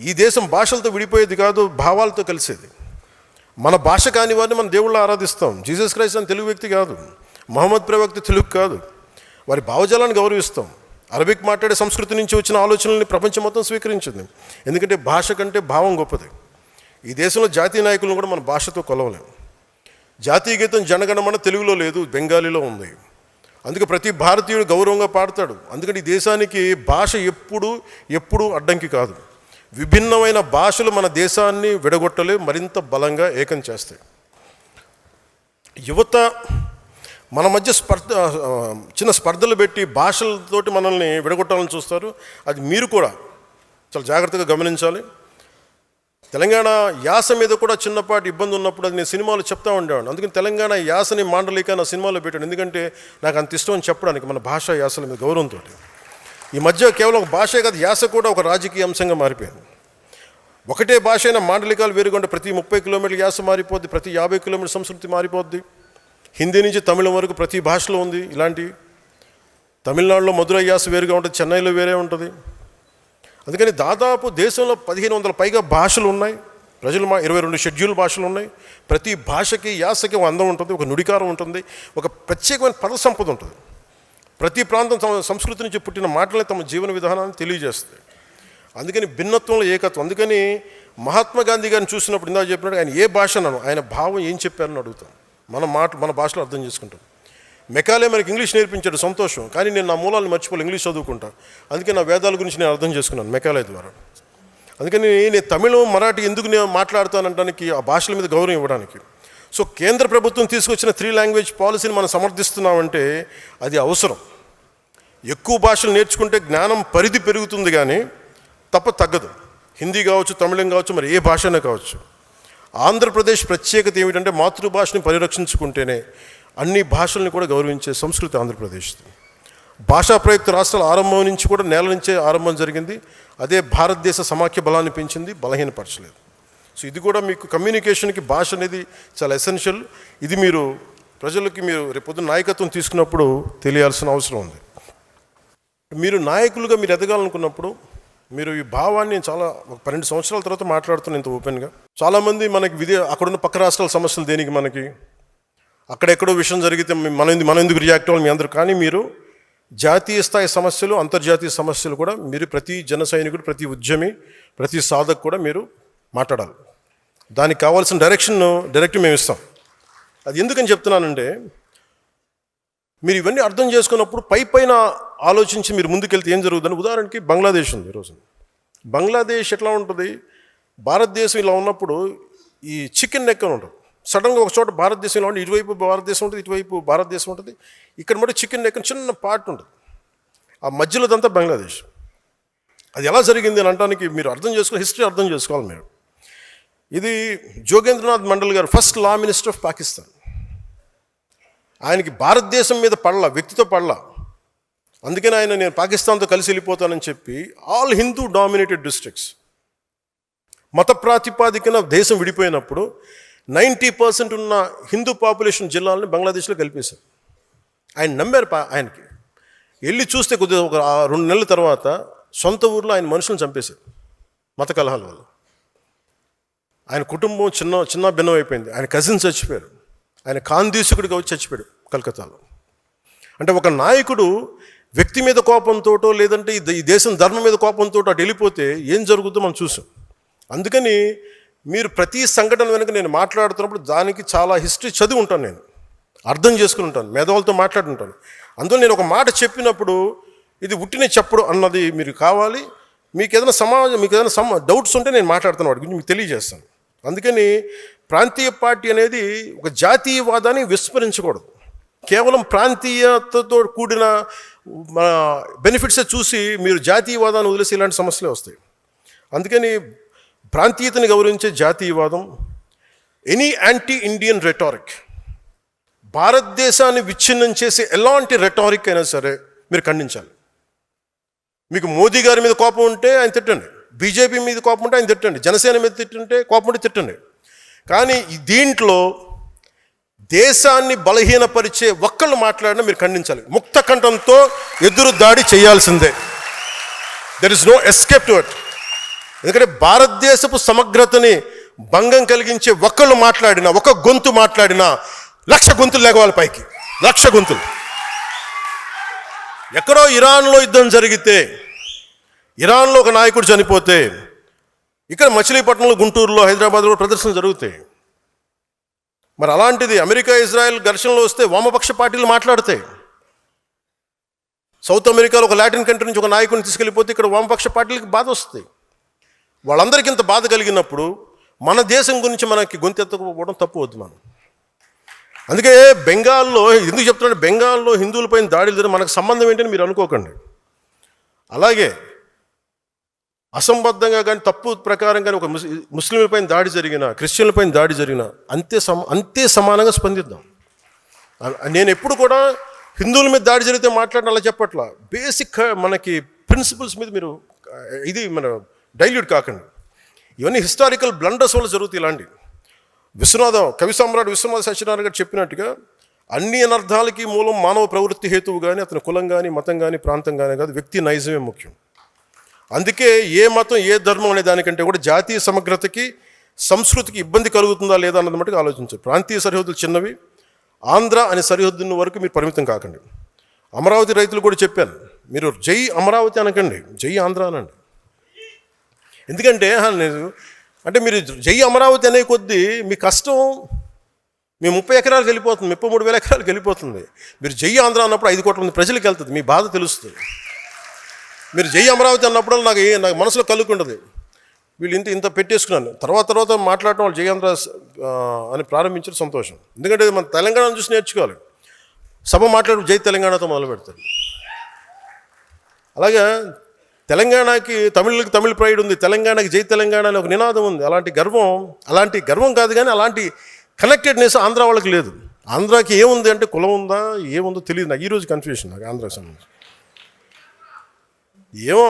ఈ దేశం భాషలతో విడిపోయేది కాదు, భావాలతో కలిసేది. మన భాష కాని వారిని మనం దేవుళ్ళు ఆరాధిస్తాం. జీసస్ క్రైస్ట్ అని తెలుగు వ్యక్తి కాదు, మహమ్మద్ ప్రవక్త తెలుగు కాదు. వారి భావజాలాన్ని గౌరవిస్తాం. అరబిక్ మాట్లాడే సంస్కృతి నుంచి వచ్చిన ఆలోచనల్ని ప్రపంచం మొత్తం స్వీకరించింది. ఎందుకంటే భాష కంటే భావం గొప్పది. ఈ దేశంలో జాతీయ నాయకులను కూడా మన భాషతో కొలవలేము. జాతీయ గీతం జనగణమన తెలుగులో లేదు, బెంగాలీలో ఉంది. అందుకే ప్రతి భారతీయుడు గౌరవంగా పాడతాడు. అందుకని ఈ దేశానికి భాష ఎప్పుడు అడ్డంకి కాదు. విభిన్నమైన భాషలు మన దేశాన్ని విడగొట్టలే, మరింత బలంగా ఏకం చేస్తాయి. యువత మన మధ్య చిన్న స్పర్ధలు పెట్టి భాషలతోటి మనల్ని విడగొట్టాలని చూస్తారు. అది మీరు కూడా చాలా జాగ్రత్తగా గమనించాలి. తెలంగాణ యాస మీద కూడా చిన్నపాటి ఇబ్బంది ఉన్నప్పుడు అది నేను సినిమాలో చెప్తా ఉండేవాడిని. అందుకని తెలంగాణ యాసని మాండలిక నా సినిమాలో పెట్టాను. ఎందుకంటే నాకు అంత ఇష్టం అని చెప్పడానికి, మన భాష యాసల మీద గౌరవంతో. ఈ మధ్య కేవలం ఒక భాషే కాదు, యాస కూడా ఒక రాజకీయ అంశంగా మారిపోయింది. ఒకటే భాష అయినా మాండలికాలు వేరుగా ఉంటే ప్రతి 30 కిలోమీటర్ల యాస మారిపోద్ది, ప్రతి 50 కిలోమీటర్ల సంస్కృతి మారిపోద్ది. హిందీ నుంచి తమిళం వరకు ప్రతి భాషలో ఉంది ఇలాంటి. తమిళనాడులో మధురై యాస వేరుగా ఉంటుంది, చెన్నైలో వేరే ఉంటుంది. అందుకని దాదాపు దేశంలో 1500 పైగా భాషలు ఉన్నాయి. ప్రజలు 22 షెడ్యూల్ భాషలు ఉన్నాయి. ప్రతి భాషకి యాసకి ఒక అందం ఉంటుంది, ఒక నుడికారం ఉంటుంది, ఒక ప్రత్యేకమైన పద సంపద ఉంటుంది. ప్రతి ప్రాంతం తమ సంస్కృతి నుంచి పుట్టిన మాటలే తమ జీవన విధానాన్ని తెలియజేస్తాయి. అందుకని భిన్నత్వంలో ఏకత్వం. అందుకని మహాత్మా గాంధీ గారిని చూసినప్పుడు ఇందాక చెప్పినట్టు ఆయన ఏ భాష అన్నాను, ఆయన భావం ఏం చెప్పారని అడుగుతాం. మన భాషలో అర్థం చేసుకుంటాం. మెకాలే మనకి ఇంగ్లీష్ నేర్పించాడు, సంతోషం. కానీ నేను నా మూలాలను మర్చిపోలే, ఇంగ్లీష్ చదువుకుంటా. అందుకే నా వేదాల గురించి నేను అర్థం చేసుకున్నాను మెకాలే ద్వారా. అందుకని నేను తమిళం, మరాఠీ ఎందుకు నేను మాట్లాడతానంటానికి ఆ భాషల మీద గౌరవం ఇవ్వడానికి. సో కేంద్ర ప్రభుత్వం తీసుకొచ్చిన 3 లాంగ్వేజ్ పాలసీని మనం సమర్థిస్తున్నామంటే అది అవసరం. ఎక్కువ భాషలు నేర్చుకుంటే జ్ఞానం పరిధి పెరుగుతుంది కానీ తగ్గదు. హిందీ కావచ్చు, తమిళం కావచ్చు, మరి ఏ భాషనే కావచ్చు. ఆంధ్రప్రదేశ్ ప్రత్యేకత ఏమిటంటే మాతృభాషని పరిరక్షించుకుంటేనే అన్ని భాషల్ని కూడా గౌరవించే సంస్కృతి ఆంధ్రప్రదేశ్. భాషా ప్రయుక్త రాష్ట్రాల ఆరంభం నుంచి కూడా నేల నుంచే ఆరంభం జరిగింది. అదే భారతదేశ సమాఖ్య బలాన్ని పెంచింది, బలహీనపరచలేదు. సో ఇది కూడా మీకు కమ్యూనికేషన్కి భాష అనేది చాలా ఎసెన్షియల్. ఇది మీరు ప్రజలకి మీరు రేపొద్దున నాయకత్వం తీసుకున్నప్పుడు తెలియాల్సిన అవసరం ఉంది. మీరు నాయకులుగా మీరు ఎదగాలనుకున్నప్పుడు మీరు ఈ భావాన్ని చాలా 12 సంవత్సరాల తర్వాత మాట్లాడుతున్న ఇంత ఓపెన్గా. చాలామంది మనకి అక్కడున్న పక్క రాష్ట్రాల సమస్యలు దేనికి, మనకి అక్కడెక్కడో విషయం జరిగితే మనం ఎందుకు రియాక్ట్ అవ్వాలి మీ అందరూ. కానీ మీరు జాతీయ స్థాయి సమస్యలు, అంతర్జాతీయ సమస్యలు కూడా మీరు ప్రతి జన సైనికుడు, ప్రతి ఉద్యమి, ప్రతి సాధకు కూడా మీరు మాట్లాడాలి. దానికి కావాల్సిన డైరెక్ట్ మేము ఇస్తాం. అది ఎందుకని చెప్తున్నానంటే మీరు ఇవన్నీ అర్థం చేసుకున్నప్పుడు పైన ఆలోచించి మీరు ముందుకెళ్తే ఏం జరుగుతుందని. ఉదాహరణకి బంగ్లాదేశ్ ఉంది. ఈరోజు బంగ్లాదేశ్ ఎట్లా ఉంటుంది, భారతదేశం ఇలా ఉన్నప్పుడు ఈ చికెన్ నెక్ అని ఉంటుంది. సడన్గా ఒక చోట భారతదేశంలో ఉండి ఇటువైపు భారతదేశం ఉంటుంది, ఇటువైపు భారతదేశం ఉంటుంది. ఇక్కడ మటు చికెన్ నెక్ చిన్న పార్ట్ ఉంటుంది, ఆ మధ్యలోదంతా బంగ్లాదేశ్. అది ఎలా జరిగింది అని అనడానికి మీరు హిస్టరీ అర్థం చేసుకోవాలి మీరు. ఇది జోగేంద్రనాథ్ మండల్ గారు first law minister of Pakistan. ఆయనకి భారతదేశం మీద వ్యక్తితో అందుకని ఆయన నేను పాకిస్తాన్తో కలిసి వెళ్ళిపోతానని చెప్పి ఆల్ హిందూ డామినేటెడ్ డిస్ట్రిక్ట్స్, మత ప్రాతిపాదికన దేశం విడిపోయినప్పుడు 90% ఉన్న హిందూ పాపులేషన్ జిల్లాలని బంగ్లాదేశ్లో కలిపేశారు. ఆయన నమ్మారు. ఆయనకి వెళ్ళి చూస్తే కొద్దిగా ఒక 2 నెలల తర్వాత సొంత ఊర్లో ఆయన మనుషులను చంపేశారు మత కలహాల వల్ల. ఆయన కుటుంబం చిన్న భిన్నం అయిపోయింది. ఆయన కజిన్స్ చచ్చిపోయారు. ఆయన కాందీసుకుడిగా వచ్చి చచ్చిపోయాడు కలకత్తాలో. అంటే ఒక నాయకుడు వ్యక్తి మీద కోపంతోటో లేదంటే ఈ దేశం ధర్మం మీద కోపంతో అటు వెళ్ళిపోతే ఏం జరుగుతుందో మనం చూసాం. అందుకని మీరు ప్రతి సంఘటన వెనుక నేను మాట్లాడుతున్నప్పుడు దానికి చాలా హిస్టరీ చదివి ఉంటాను, నేను అర్థం చేసుకుని ఉంటాను, మేధావులతో మాట్లాడుతుంటాను. అందులో నేను ఒక మాట చెప్పినప్పుడు ఇది ఉట్టినే చెప్పడు అన్నది మీరు కావాలి. మీకు ఏదైనా డౌట్స్ ఉంటే నేను మాట్లాడుతాను, వాటి గురించి మీకు తెలియజేస్తాను. అందుకని ప్రాంతీయ పార్టీ అనేది ఒక జాతీయవాదాన్ని విస్మరించకూడదు. కేవలం ప్రాంతీయతతో కూడిన బెనిఫిట్సే చూసి మీరు జాతీయవాదాన్ని వదిలేసి ఇలాంటి సమస్యలే వస్తాయి. అందుకని ప్రాంతీయతని గౌరవించే జాతీయవాదం, ఎనీ యాంటీ ఇండియన్ రెటారిక్, భారతదేశాన్ని విచ్ఛిన్నం చేసే ఎలాంటి రెటారిక్ అయినా సరే మీరు ఖండించాలి. మీకు మోదీ గారి మీద కోపం ఉంటే ఆయన తిట్టండి, బీజేపీ మీద కోపం ఉంటే ఆయన తిట్టండి, జనసేన మీద తిట్టుంటే కోపం ఉంటే తిట్టండి. కానీ దీంట్లో దేశాన్ని బలహీనపరిచే ఒక్కళ్ళు మాట్లాడినా మీరు ఖండించాలి. ముక్త కంఠంతో ఎదురు దాడి చేయాల్సిందే. There is no escape to it. ఎందుకంటే భారతదేశపు సమగ్రతని భంగం కలిగించే ఒక్కళ్ళు మాట్లాడినా, ఒక గొంతు మాట్లాడినా 1,00,000 గొంతులు లేకవాలి పైకి, 1,00,000 గొంతులు. ఎక్కడో ఇరాన్లో యుద్ధం జరిగితే, ఇరాన్లో ఒక నాయకుడు చనిపోతే, ఇక్కడ మచిలీపట్నంలో, గుంటూరులో, హైదరాబాద్లో ప్రదర్శనలు జరుగుతాయి. మరి అలాంటిది అమెరికా ఇజ్రాయెల్ ఘర్షణలో వస్తే వామపక్ష పార్టీలు మాట్లాడతాయి. సౌత్ అమెరికాలో ఒక లాటిన్ కంట్రీ నుంచి ఒక నాయకుడిని తీసుకెళ్ళిపోతే ఇక్కడ వామపక్ష పార్టీలకి బాధ వస్తుంది. వాళ్ళందరికీ ఇంత బాధ కలిగినప్పుడు మన దేశం గురించి మనకి గొంతెత్తకపోవడం తప్పు వద్దు మనం. అందుకే బెంగాల్లో ఎందుకు చెప్తున్నాడు, బెంగాల్లో హిందువులపైన దాడులు జరిగి మనకు సంబంధం ఏంటని మీరు అనుకోకండి. అలాగే అసంబద్ధంగా కానీ తప్పు ప్రకారం కానీ ఒక ముస్లింలపైన దాడి జరిగిన, క్రిస్టియన్లపైన దాడి జరిగిన అంతే సమానంగా స్పందిద్దాం. నేను ఎప్పుడు కూడా హిందువుల మీద దాడి జరిగితే మాట్లాడిన అలా చెప్పట్లా. బేసిక్ మనకి ప్రిన్సిపల్స్ మీద మీరు ఇది మన డైల్యూట్ కాకండి. ఇవన్నీ హిస్టారికల్ బ్లండర్స్ వల్ల జరుగుతాయి. ఇలాంటి కవి సామ్రాట్ విశ్వనాథ సత్యనారాయణ గారు చెప్పినట్టుగా అన్ని అనర్థాలకి మూలం మానవ ప్రవృత్తి హేతువు కానీ, అతని కులం కానీ, మతం కానీ, ప్రాంతం కానీ కాదు, వ్యక్తి నైజమే ముఖ్యం. అందుకే ఏ మతం ఏ ధర్మం అనే దానికంటే కూడా జాతీయ సమగ్రతకి, సంస్కృతికి ఇబ్బంది కలుగుతుందా లేదా అన్నది మటుకు ఆలోచించారు. ప్రాంతీయ సరిహద్దులు చిన్నవి, ఆంధ్ర అనే సరిహద్దున్న వరకు మీరు పరిమితం కాకండి. అమరావతి రైతులు కూడా చెప్పాను, మీరు జై అమరావతి అనకండి, జై ఆంధ్ర అనండి. ఎందుకంటే అంటే మీరు జై అమరావతి అనే కొద్దీ మీ కష్టం మీ 30 ఎకరాలకు వెళ్ళిపోతుంది, 33,000 ఎకరాలకు వెళ్ళిపోతుంది. మీరు జై ఆంధ్ర అన్నప్పుడు 5 కోట్ల మంది ప్రజలకు వెళ్తుంది, మీ బాధ తెలుస్తుంది. మీరు జై అమరావతి అన్నప్పుడు నాకు మనసులో కలుగుకుంటుంది, వీళ్ళు ఇంత పెట్టేసుకున్నాను. తర్వాత మాట్లాడటం వాళ్ళు జై ఆంధ్ర అని ప్రారంభించడం సంతోషం. ఎందుకంటే మన తెలంగాణను చూసి నేర్చుకోవాలి. సభ మాట్లాడు జై తెలంగాణతో మొదలు పెడతారు. అలాగే తెలంగాణకి తమిళకి తమిళ ప్రైడ్ ఉంది, తెలంగాణకి జై తెలంగాణ అని ఒక నినాదం ఉంది. అలాంటి గర్వం కాదు, కానీ అలాంటి కనెక్టెడ్నెస్ ఆంధ్ర వాళ్ళకి లేదు. ఆంధ్రాకి ఏముంది అంటే కులం ఉందా ఏముందో తెలియదు నాకు. ఈరోజు కన్ఫ్యూషన్ నాకు ఆంధ్రాకి సంబంధించి. ఏమో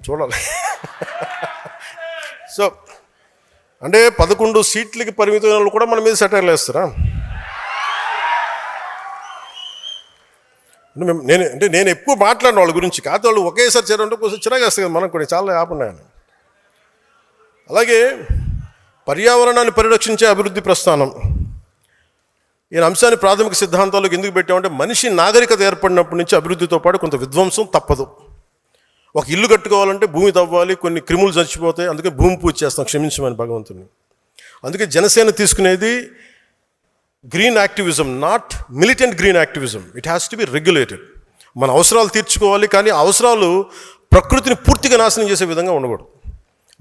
చూడాలి. సో అంటే 11 సీట్లకి పరిమితమైన వాళ్ళు కూడా మన మీద సెటైర్లు వేస్తారా? నేను ఎక్కువ మాట్లాడిన వాళ్ళ గురించి కాదు, వాళ్ళు ఒకేసారి చేరంటే కొంచెం చిరాగా వేస్తాయి కదా మనకు కూడా, చాలా ఆపన్నాయని. అలాగే పర్యావరణాన్ని పరిరక్షించే అభివృద్ధి ప్రస్థానం, ఈ అంశాన్ని ప్రాథమిక సిద్ధాంతాలకు ఎందుకు పెట్టామంటే మనిషి నాగరికత ఏర్పడినప్పటి నుంచి అభివృద్ధితో పాటు కొంత విధ్వంసం తప్పదు. ఒక ఇల్లు కట్టుకోవాలంటే భూమి తవ్వాలి, కొన్ని క్రిములు చచ్చిపోతాయి, అందుకే భూమి పూజ చేస్తాం, క్షమించమని భగవంతుని. అందుకే జనసేన తీసుకునేది green activism, not militant green activism. It has to be regulated. మన అవసరాలు తీర్చుకోవాలి, కానీ ఆ అవసరాలు ప్రకృతిని పూర్తిగా నాశనం చేసే విధంగా ఉండకూడదు.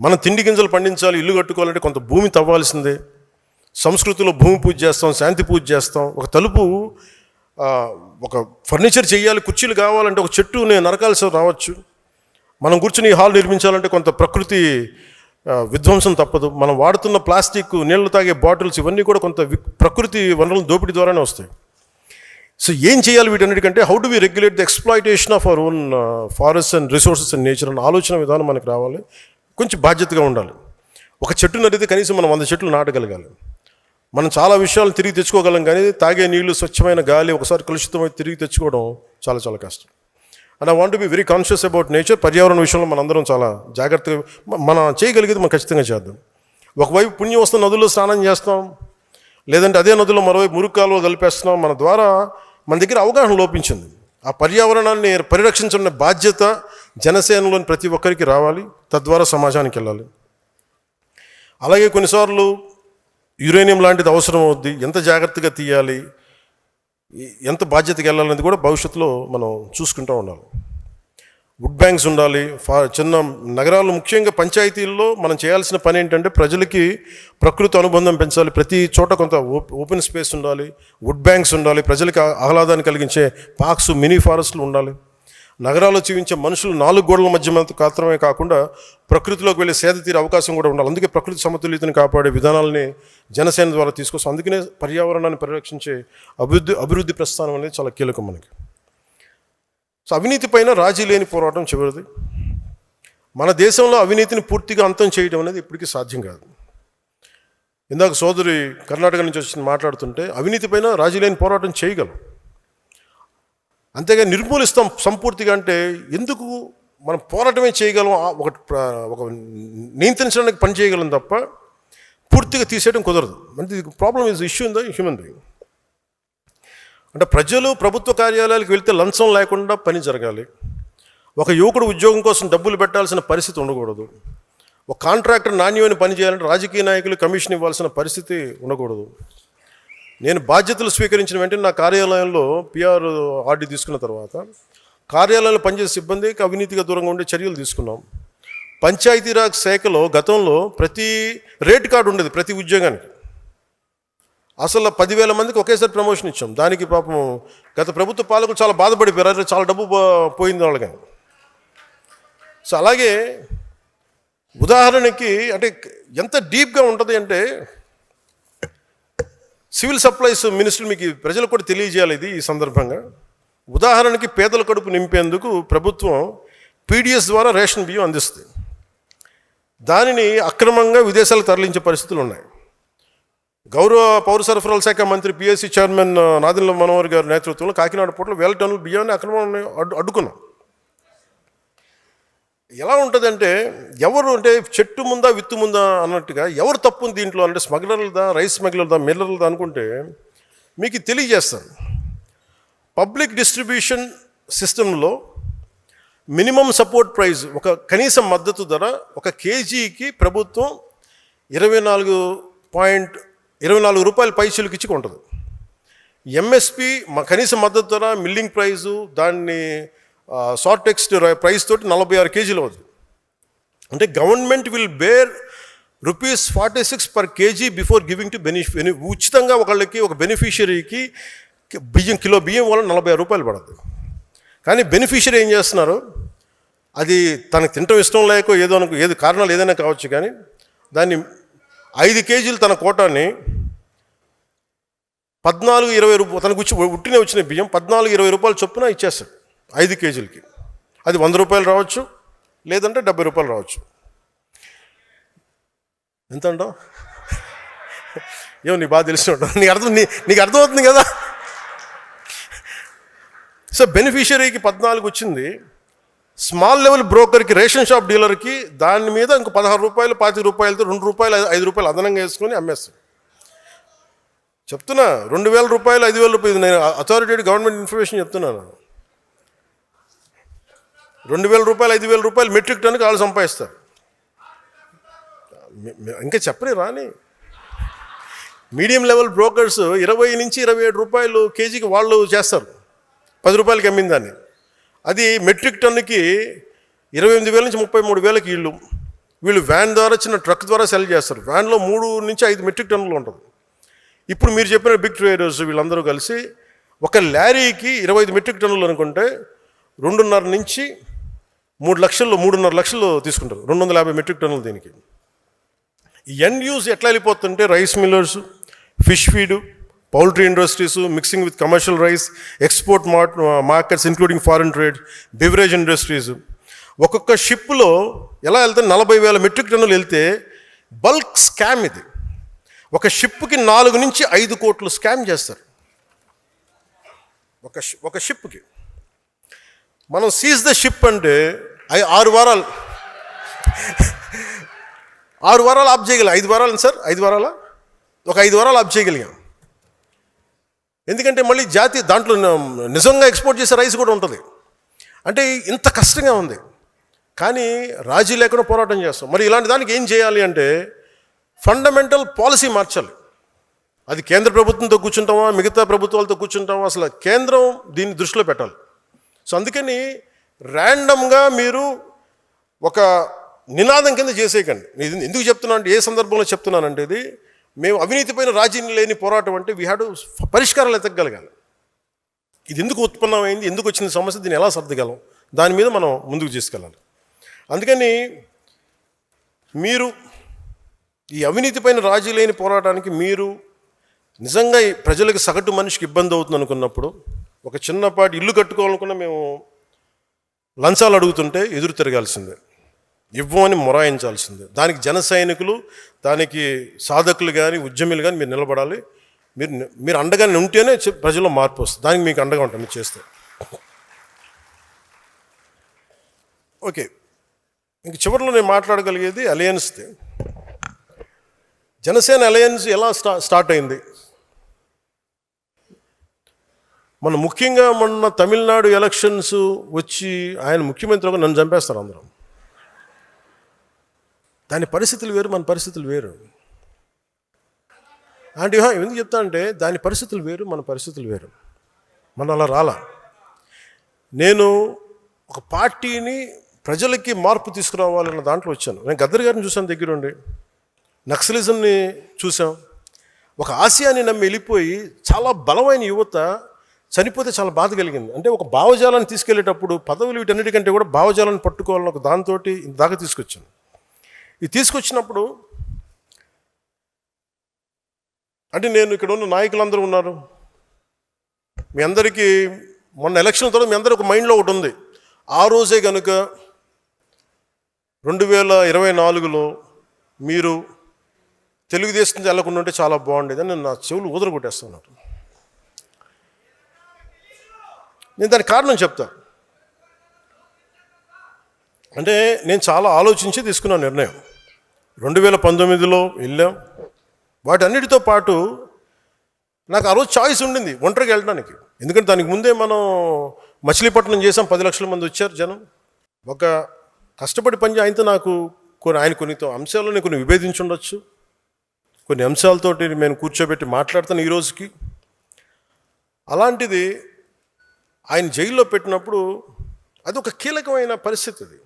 మనం తిండి గింజలు పండించాలి, ఇల్లు కట్టుకోవాలంటే కొంత భూమి తవ్వాల్సిందే. సంస్కృతిలో భూమి పూజ చేస్తాం, శాంతి పూజ చేస్తాం. ఒక తలుపు, ఒక ఫర్నిచర్ చేయాలి, కుర్చీలు కావాలంటే ఒక చెట్టు నరకాల్సి రావచ్చు. మనం కూర్చుని హాల్ నిర్మించాలంటే కొంత ప్రకృతి విధ్వంసం తప్పదు. మనం వాడుతున్న ప్లాస్టిక్, నీళ్లు తాగే బాటిల్స్, ఇవన్నీ కూడా కొంత ప్రకృతి వనరుల దోపిడీ ద్వారానే వస్తాయి. సో ఏం చేయాలి వీటన్నిటికంటే, how do we regulate the exploitation of our own forest and resources and nature అన్న ఆలోచన విధానం మనకు రావాలి. కొంచెం బాధ్యతగా ఉండాలి. ఒక చెట్టు నరిగితే కనీసం మనం 100 చెట్లు నాటగలగాలి. మనం చాలా విషయాలు తిరిగి తెచ్చుకోగలం, కానీ తాగే నీళ్లు, స్వచ్ఛమైన గాలి ఒకసారి కలుషితమై తిరిగి తెచ్చుకోవడం చాలా చాలా కష్టం. And I want to be very conscious about nature. పర్యావరణ విషయంలో మనందరం చాలా జాగ్రత్తగా మనం చేయగలిగేది మనం ఖచ్చితంగా చేద్దాం. ఒకవైపు పుణ్యం వస్తున్న నదుల్లో స్నానం చేస్తాం, లేదంటే అదే నదుల్లో మరోవైపు మురుగు కాలువ కలిపేస్తున్నాం. మన ద్వారా మన దగ్గర అవగాహన లోపించింది. ఆ పర్యావరణాన్ని పరిరక్షించిన బాధ్యత జనసేనలోని ప్రతి ఒక్కరికి రావాలి, తద్వారా సమాజానికి వెళ్ళాలి. అలాగే కొన్నిసార్లు యురేనియం లాంటిది అవసరం అవుద్ది, ఎంత జాగ్రత్తగా తీయాలి, ఎంత బాధ్యతగా వెళ్ళాలనేది కూడా భవిష్యత్తులో మనం చూసుకుంటూ ఉండాలి. వుడ్ బ్యాంక్స్ ఉండాలి. చిన్న నగరాలు, ముఖ్యంగా పంచాయతీల్లో మనం చేయాల్సిన పని ఏంటంటే ప్రజలకి ప్రకృతి అనుబంధం పెంచాలి. ప్రతి చోట కొంత ఓపెన్ స్పేస్ ఉండాలి, వుడ్ బ్యాంక్స్ ఉండాలి, ప్రజలకి ఆహ్లాదాన్ని కలిగించే పార్క్స్, మినీ ఫారెస్ట్లు ఉండాలి. నగరాల్లో జీవించే మనుషులు 4 గోడల మధ్య మాత్రమే కాకుండా ప్రకృతిలోకి వెళ్ళి సేద తీరే అవకాశం కూడా ఉండాలి. అందుకే ప్రకృతి సమతుల్యతను కాపాడే విధానాలని జనసేన ద్వారా తీసుకొస్తాం. అందుకనే పర్యావరణాన్ని పరిరక్షించే అభివృద్ధి ప్రస్థానం అనేది చాలా కీలకం మనకి. సో అవినీతి పైన రాజీ లేని పోరాటం చివరిది. మన దేశంలో అవినీతిని పూర్తిగా అంతం చేయడం అనేది ఇప్పటికీ సాధ్యం కాదు. ఇందాక సోదరి కర్ణాటక నుంచి వచ్చి మాట్లాడుతుంటే అవినీతి పైన రాజీ లేని పోరాటం చేయగలం, అంతేగా నిర్మూలిస్తాం సంపూర్తిగా అంటే ఎందుకు? మనం పోరాటమే చేయగలం, ఒక నియంత్రించడానికి పని చేయగలం తప్ప పూర్తిగా తీసేయడం కుదరదు. అంటే problem is issue in the human being. అంటే ప్రజలు ప్రభుత్వ కార్యాలయాలకు వెళ్తే లంచం లేకుండా పని జరగాలి. ఒక యువకుడు ఉద్యోగం కోసం డబ్బులు పెట్టాల్సిన పరిస్థితి ఉండకూడదు. ఒక కాంట్రాక్టర్ నాణ్యమైన పని చేయాలంటే రాజకీయ నాయకులు కమిషన్ ఇవ్వాల్సిన పరిస్థితి ఉండకూడదు. నేను బాధ్యతలు స్వీకరించిన వెంటనే నా కార్యాలయంలో పిఆర్ ఆర్డీ తీసుకున్న తర్వాత కార్యాలయంలో పనిచేసే సిబ్బందికి అవినీతిగా దూరంగా ఉండే చర్యలు తీసుకున్నాం. పంచాయతీరాజ్ శాఖలో గతంలో ప్రతి రేట్ కార్డు ఉండేది ప్రతి ఉద్యోగానికి. అసలు 10,000 మందికి ఒకేసారి ప్రమోషన్ ఇచ్చాం. దానికి పాపం గత ప్రభుత్వ పాలకులు చాలా బాధపడిపోయారు, చాలా డబ్బు పోయింది వాళ్ళకి. సో అలాగే ఉదాహరణకి అంటే ఎంత డీప్గా ఉంటుంది అంటే సివిల్ సప్లైస్ మినిస్టర్ మీకు ప్రజలకు కూడా తెలియజేయాలి ఇది ఈ సందర్భంగా. ఉదాహరణకి పేదల కడుపు నింపేందుకు ప్రభుత్వం పీడిఎస్ ద్వారా రేషన్ బియ్యం అందిస్తుంది. దానిని అక్రమంగా విదేశాలకు తరలించే పరిస్థితులు ఉన్నాయి. గౌరవ పౌర సరఫరాల శాఖ మంత్రి పిఎస్సి చైర్మన్ నాదెండ్ల మనోహర్ గారి నేతృత్వంలో కాకినాడ పోర్టులో 1000 టన్నుల బియ్యాన్ని అక్రమంగా అడ్డుకున్నాం. ఎలా ఉంటుందంటే ఎవరు అంటే చెట్టు ముందా విత్తు ముందా అన్నట్టుగా ఎవరు తప్పు దీంట్లో అంటే స్మగ్లర్లదా, రైస్ స్మగ్లర్దా, మిల్లర్లదా అనుకుంటే మీకు తెలియజేస్తాను. పబ్లిక్ డిస్ట్రిబ్యూషన్ సిస్టంలో మినిమం సపోర్ట్ ప్రైస్, ఒక కనీస మద్దతు ధర 1 కేజీకి ప్రభుత్వం 24 రూపాయల పైసలకు ఇచ్చి ఉంటుంది. ఎంఎస్పి కనీస మద్దతు ధర, మిల్లింగ్ ప్రైజు, దాన్ని షార్ట్ టెక్స్ట్ ప్రైస్ తోటి 46 కేజీలు అవుతుంది. అంటే government will bear ₹46 per kg before giving to ఉచితంగా ఒకళ్ళకి, ఒక బెనిఫిషియరీకి కిలో బియ్యం వల్ల 46 రూపాయలు పడుతుంది. కానీ బెనిఫిషియరీ ఏం చేస్తున్నారు, అది తనకు తినటం ఇష్టం లేకో ఏదో కారణాలు ఏదైనా కావచ్చు, కానీ దాన్ని 5 కేజీలు తన కోటాన్ని 14-20 రూపాయలు తనకు ఉట్టినే వచ్చిన బియ్యం 14-20 రూపాయలు చొప్పున ఇచ్చేస్తాడు 5 కేజీలకి. అది 100 రూపాయలు రావచ్చు, లేదంటే 70 రూపాయలు రావచ్చు. ఎంత అంటావు? ఏమో నీకు బాగా తెలిసి ఉంటావు, నీకు అర్థమవుతుంది కదా. సో బెనిఫిషియరీకి 14 వచ్చింది, స్మాల్ లెవెల్ బ్రోకర్కి, రేషన్ షాప్ డీలర్కి దాని మీద ఇంకో 16 రూపాయలు, 25 రూపాయలతో 2 రూపాయలు, 5 రూపాయలు అదనంగా వేసుకొని అమ్మేస్తాడు. చెప్తున్నా 2,000 రూపాయలు, 5,000 రూపాయలు, నేను అథారిటేట్ గవర్నమెంట్ ఇన్ఫర్మేషన్ చెప్తున్నాను. 2,000 రూపాయలు, 5,000 రూపాయలు మెట్రిక్ టన్నుకి వాళ్ళు సంపాదిస్తారు. ఇంకా చెప్పని రాని మీడియం లెవెల్ బ్రోకర్స్ 20 నుంచి 27 రూపాయలు కేజీకి వాళ్ళు చేస్తారు, 10 రూపాయలకి అమ్మిన దాన్ని. అది మెట్రిక్ టన్నుకి 28,000 నుంచి 33,000కి వీళ్ళు వ్యాన్ ద్వారా, చిన్న ట్రక్ ద్వారా సెల్ చేస్తారు. వ్యాన్లో 3 నుంచి 5 మెట్రిక్ టన్నులు ఉంటుంది. ఇప్పుడు మీరు చెప్పిన బిగ్ ట్రేడర్స్ వీళ్ళందరూ కలిసి ఒక లారీకి 25 మెట్రిక్ టన్నులు అనుకుంటే 2.5 నుంచి 3.5 లక్షలు తీసుకుంటారు. 250 మెట్రిక్ టన్నులు దీనికి. ఎండ్ యూజ్ ఎట్లా వెళ్ళిపోతుంటే rice millers, fish feed, poultry industries, mixing with commercial rice, export markets including foreign trade, beverage industries. ఒక్కొక్క షిప్లో ఎలా వెళ్తే 40,000 మెట్రిక్ టన్నులు వెళ్తే బల్క్ స్కామ్ ఇది. ఒక షిప్కి 4 నుంచి 5 కోట్లు స్కామ్ చేస్తారు ఒక షిప్కి. మనం సీజ్ ద షిప్ అంటే 6 వారాలు ఆఫ్ చేయగలిగాం. 5 వారాలు సార్, 5 వారాల ఒక 5 వారాలు ఆఫ్ చేయగలిగాం. ఎందుకంటే మళ్ళీ జాతి దాంట్లో నిజంగా ఎక్స్పోర్ట్ చేసే రైస్ కూడా ఉంటుంది. అంటే ఇంత కష్టంగా ఉంది, కానీ రాజీ లేకుండా పోరాటం చేస్తాం. మరి ఇలాంటి దానికి ఏం చేయాలి అంటే ఫండమెంటల్ పాలసీ మార్చాలి. అది కేంద్ర ప్రభుత్వంతో కూర్చుంటామా, మిగతా ప్రభుత్వాలతో కూర్చుంటామా, అసలు కేంద్రం దీన్ని దృష్టిలో పెట్టాలి. సో అందుకని ర్యాండమ్గా మీరు ఒక నినాదం కింద చేసేయకండి. ఇది ఎందుకు చెప్తున్నాను అంటే, ఏ సందర్భంలో చెప్తున్నానంటే, ఇది మేము అవినీతిపైన రాజీ లేని పోరాటం అంటే వీ హ్యాడ్ పరిష్కారాలు ఎతకగలగాలి. ఇది ఎందుకు ఉత్పన్నమైంది, ఎందుకు వచ్చిన సమస్య, దీన్ని ఎలా సర్దగలం, దాని మీద మనం ముందుకు తీసుకెళ్ళాలి. అందుకని మీరు ఈ అవినీతిపైన రాజీ లేని పోరాటానికి మీరు నిజంగా ఈ ప్రజలకు సగటు మనిషికి ఇబ్బంది అవుతుంది అనుకున్నప్పుడు, ఒక చిన్నపాటి ఇల్లు కట్టుకోవాలనుకున్న మేము లంచాలు అడుగుతుంటే ఎదురు తిరగాల్సిందే, ఇవ్వమని మొరాయించాల్సిందే. దానికి జన సైనికులు, దానికి సాధకులు కానీ ఉద్యములు కానీ మీరు నిలబడాలి. మీరు అండగానే ఉంటేనే ప్రజల్లో మార్పు వస్తుంది. దానికి మీకు అండగా ఉంటాం మీరు చేస్తే. ఓకే, ఇంక చివరిలో నేను మాట్లాడగలిగేది అలయన్స్ది. జనసేన అలయన్స్ ఎలా స్టార్ట్ అయింది. ముఖ్యంగా మొన్న తమిళనాడు ఎలక్షన్స్ వచ్చి ఆయన ముఖ్యమంత్రిగా నన్ను చంపేస్తారు అందరూ. దాని పరిస్థితులు వేరు, మన పరిస్థితులు వేరు. అంటే ఎందుకు చెప్తా అంటే, దాని పరిస్థితులు వేరు, మన పరిస్థితులు వేరు. మనం అలా రాలా. నేను ఒక పార్టీని ప్రజలకి మార్పు తీసుకురావాలన్న దాంట్లో వచ్చాను. నేను గద్దర్ గారిని చూసాను దగ్గరుండి, నక్సలిజంని చూసాం. ఒక ఆశయాన్ని నమ్మి వెళ్ళిపోయి చాలా బలమైన యువత చనిపోతే చాలా బాధ కలిగింది. అంటే ఒక భావజాలాన్ని తీసుకెళ్లేటప్పుడు పదవులు వీటన్నిటికంటే కూడా భావజాలాన్ని పట్టుకోవాలని ఒక దాంతో దాకా తీసుకొచ్చాను. ఇది తీసుకొచ్చినప్పుడు అంటే నేను ఇక్కడ ఉన్న నాయకులందరూ ఉన్నారు, మీ అందరికీ మొన్న ఎలక్షన్ తర్వాత మీ అందరూ ఒక మైండ్లో ఒకటి ఉంది. ఆ రోజే కనుక 2024లో మీరు తెలుగుదేశం వెళ్ళకుండా ఉంటే చాలా బాగుండేది అని నేను నా చెవులు ఊదరగొట్టేస్తున్నాను. నేను దానికి కారణం చెప్తా. అంటే నేను చాలా ఆలోచించి తీసుకున్న నిర్ణయం. 2019లో వెళ్ళాం. వాటన్నిటితో పాటు నాకు ఆ రోజు చాయిస్ ఉండింది ఒంటరికి వెళ్ళడానికి. ఎందుకంటే దానికి ముందే మనం మచిలీపట్నం చేసాం, 10 లక్షల మంది వచ్చారు జనం. ఒక కష్టపడి పని ఆయనతో నాకు ఆయన కొన్ని అంశాల్లో నేను కొన్ని విభేదించి ఉండొచ్చు, కొన్ని అంశాలతోటి నేను కూర్చోబెట్టి మాట్లాడుతాను ఈ రోజుకి. అలాంటిది ఆయన జైల్లో పెట్టినప్పుడు అది ఒక కీలకమైన పరిస్థితి అది.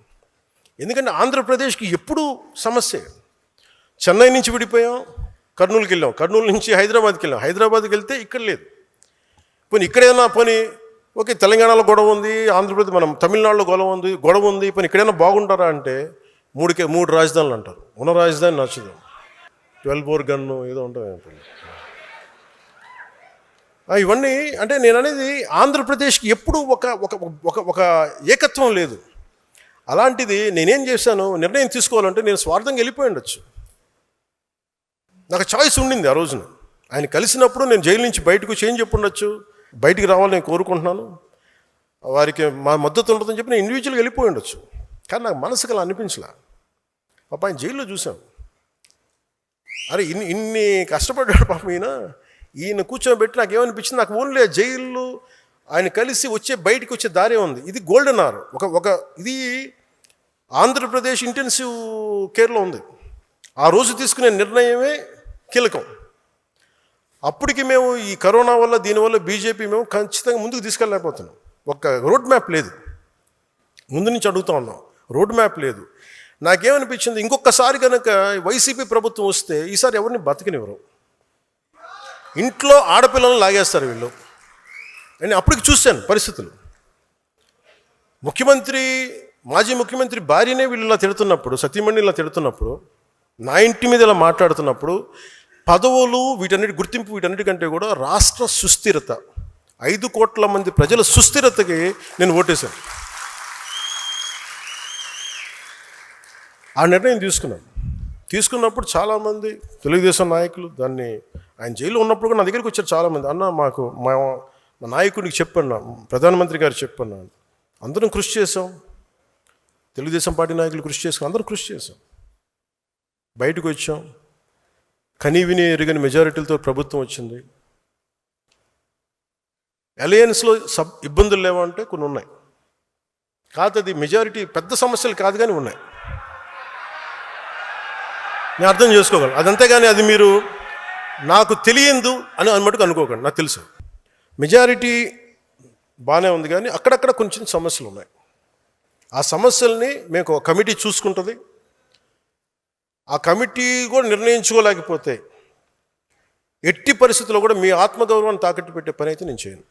ఎందుకంటే ఆంధ్రప్రదేశ్కి ఎప్పుడూ సమస్య. చెన్నై నుంచి విడిపోయాం, కర్నూలుకి వెళ్ళాం, కర్నూలు నుంచి హైదరాబాద్కి వెళ్ళాం, హైదరాబాద్కి వెళ్తే ఇక్కడ లేదు. పోనీ ఇక్కడైనా ఓకే తెలంగాణలో గొడవ ఉంది, ఆంధ్రప్రదేశ్ మనం తమిళనాడులో గొడవ ఉంది, పోనీ ఇక్కడైనా బాగుంటారా అంటే 3 రాజధానులు అంటారు. ఉన్న రాజధాని నచ్చదు, 12 బోర్ గన్ను ఏదో ఉంటుంది. ఇవన్నీ అంటే నేను అనేది ఆంధ్రప్రదేశ్కి ఎప్పుడూ ఒక ఏకత్వం లేదు. అలాంటిది నేనేం చేశాను, నిర్ణయం తీసుకోవాలంటే నేను స్వార్థంగా వెళ్ళిపోయి ఉండొచ్చు. నాకు చాయిస్ ఉండింది ఆ రోజున. ఆయన కలిసినప్పుడు నేను జైలు నుంచి బయటకు చేంజ్ చెప్పి ఉండొచ్చు, బయటికి రావాలని నేను కోరుకుంటున్నాను, వారికి మా మద్దతు ఉంటుందని చెప్పి నేను ఇండివిజువల్గా వెళ్ళిపోయి ఉండొచ్చు. కానీ నాకు మనసుకు అలా అనిపించలే. పాప ఆయన జైల్లో చూసాం, అరే ఇన్ని కష్టపడ్డాడు పాపం ఈయన కూర్చోబెట్టి నాకు ఏమనిపించింది, నాకు ఓన్లీ జైలు ఆయన కలిసి బయటికి వచ్చే దారే ఉంది. ఇది గోల్డెన్ అవర్. ఇది ఆంధ్రప్రదేశ్ ఇంటెన్సివ్ కేర్లో ఉంది. ఆ రోజు తీసుకునే నిర్ణయమే కీలకం. అప్పటికి మేము ఈ కరోనా వల్ల దీనివల్ల బీజేపీ మేము ఖచ్చితంగా ముందుకు తీసుకెళ్ళలేకపోతున్నాం. ఒక రోడ్ మ్యాప్ లేదు, ముందు నుంచి అడుగుతూ ఉన్నాం, రోడ్ మ్యాప్ లేదు. నాకేమనిపించింది, ఇంకొకసారి కనుక వైసీపీ ప్రభుత్వం వస్తే ఈసారి ఎవరిని బతికినివ్వరు, ఇంట్లో ఆడపిల్లలను లాగేస్తారు వీళ్ళు. నేను అప్పటికి చూశాను పరిస్థితులు. మాజీ ముఖ్యమంత్రి భార్యనే వీళ్ళు ఇలా తిడుతున్నప్పుడు, సతీమణి ఇలా తిడుతున్నప్పుడు, నా ఇంటి మీద ఇలా మాట్లాడుతున్నప్పుడు, పదవులు గుర్తింపు వీటన్నిటికంటే కూడా రాష్ట్ర సుస్థిరత, 5 కోట్ల మంది ప్రజల సుస్థిరతకి నేను ఓటేశాను. ఆ నిర్ణయం తీసుకున్నప్పుడు చాలామంది తెలుగుదేశం నాయకులు ఆయన జైల్లో ఉన్నప్పుడు కూడా నా దగ్గరికి వచ్చారు చాలామంది. అన్న మా నాయకుడికి చెప్పన్నా, ప్రధానమంత్రి గారు చెప్పన్నా, అందరం కృషి చేసాం, తెలుగుదేశం పార్టీ నాయకులు కృషి చేసాం, అందరం కృషి చేసాం, బయటకు వచ్చాం, కనీ విని ఎరుగని మెజారిటీలతో ప్రభుత్వం వచ్చింది. అలయన్స్లో ఇబ్బందులు లేవా అంటే కొన్ని ఉన్నాయి. కాదు, అది మెజారిటీ పెద్ద సమస్యలు కాదు కానీ ఉన్నాయి. నేను అర్థం చేసుకోగలను. అదంతే కానీ అది మీరు నాకు తెలియదు అని మటుకు అనుకోకండి. నాకు తెలుసు మెజారిటీ బాగానే ఉంది, కానీ అక్కడక్కడ కొంచెం సమస్యలు ఉన్నాయి. ఆ సమస్యల్ని మేము ఒక కమిటీ చూసుకుంటుంది. ఆ కమిటీ కూడా నిర్ణయించుకోలేకపోతే ఎట్టి పరిస్థితుల్లో కూడా మీ ఆత్మగౌరవాన్ని తాకట్టు పెట్టే పని అయితే నేను చేయను.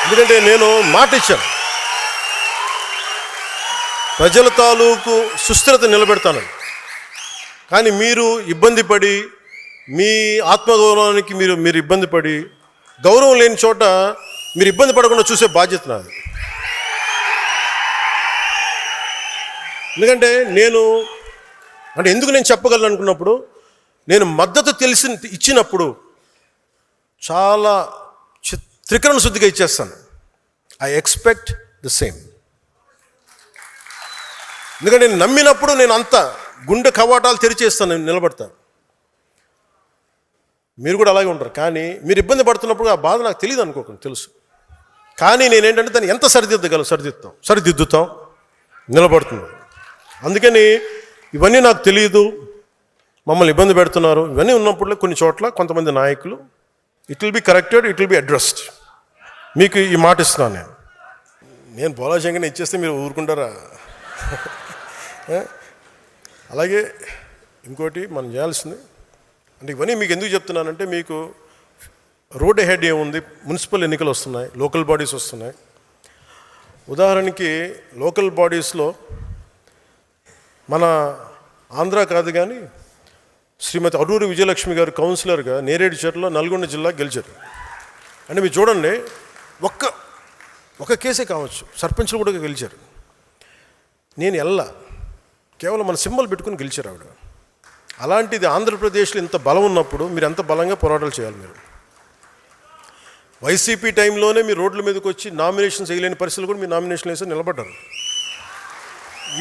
ఎందుకంటే నేను మాట ఇచ్చాను, ప్రజల తాలూకు సుస్థిరత నిలబెడతానని. కానీ మీరు ఇబ్బంది పడి, మీ ఆత్మగౌరవానికి మీరు ఇబ్బంది పడి, గౌరవం లేని చోట మీరు ఇబ్బంది పడకుండా చూసే బాధ్యత నాది. ఎందుకంటే ఎందుకు నేను చెప్పగలను అనుకున్నప్పుడు, నేను మద్దతు ఇచ్చినప్పుడు చాలా త్రికరణ శుద్ధిగా ఇచ్చేస్తాను. I expect the same. ఎందుకంటే నేను నమ్మినప్పుడు నేను అంతా గుండె కవాటాలు తెరిచేస్తాను, నేను నిలబడతాను. మీరు కూడా అలాగే ఉంటారు. కానీ మీరు ఇబ్బంది పడుతున్నప్పుడు ఆ బాధ నాకు తెలియదు అనుకోకండి, తెలుసు. కానీ నేనేంటంటే దాన్ని ఎంత సరిదిద్దుతాం, నిలబడుతుంది. అందుకని ఇవన్నీ నాకు తెలియదు, మమ్మల్ని ఇబ్బంది పెడుతున్నారు, ఇవన్నీ ఉన్నప్పుడు కొన్ని చోట్ల కొంతమంది నాయకులు it will be corrected, it will be addressed. మీకు ఈ మాట ఇస్తున్నాను. నేను పోలాశంకర్ని ఇచ్చేస్తే మీరు ఊరుకుంటారా? అలాగే ఇంకోటి మనం చేయాల్సింది అంటే, ఇవన్నీ మీకు ఎందుకు చెప్తున్నానంటే, మీకు రోడ్ హెడ్ ఏముంది, మున్సిపల్ ఎన్నికలు వస్తున్నాయి, లోకల్ బాడీస్ వస్తున్నాయి. ఉదాహరణకి లోకల్ బాడీస్లో మన ఆంధ్ర కాదు కానీ శ్రీమతి అరూరి విజయలక్ష్మి గారు కౌన్సిలర్గా నేరేడుచర్ల నల్గొండ జిల్లా గెలిచారు. అంటే మీరు చూడండి, ఒక్క కేసే కావచ్చు, సర్పంచ్లు కూడా గెలిచారు. నేను కేవలం మన సింబల్ పెట్టుకుని గెలిచారు ఆవిడ. అలాంటిది ఆంధ్రప్రదేశ్లో ఇంత బలం ఉన్నప్పుడు మీరు ఎంత బలంగా పోరాటాలు చేయాలి. మీరు వైసీపీ టైంలోనే మీరు రోడ్ల మీదకి వచ్చి నామినేషన్స్ వేయలేని పరిస్థితులు కూడా మీరు నామినేషన్ వేసి నిలబడ్డారు.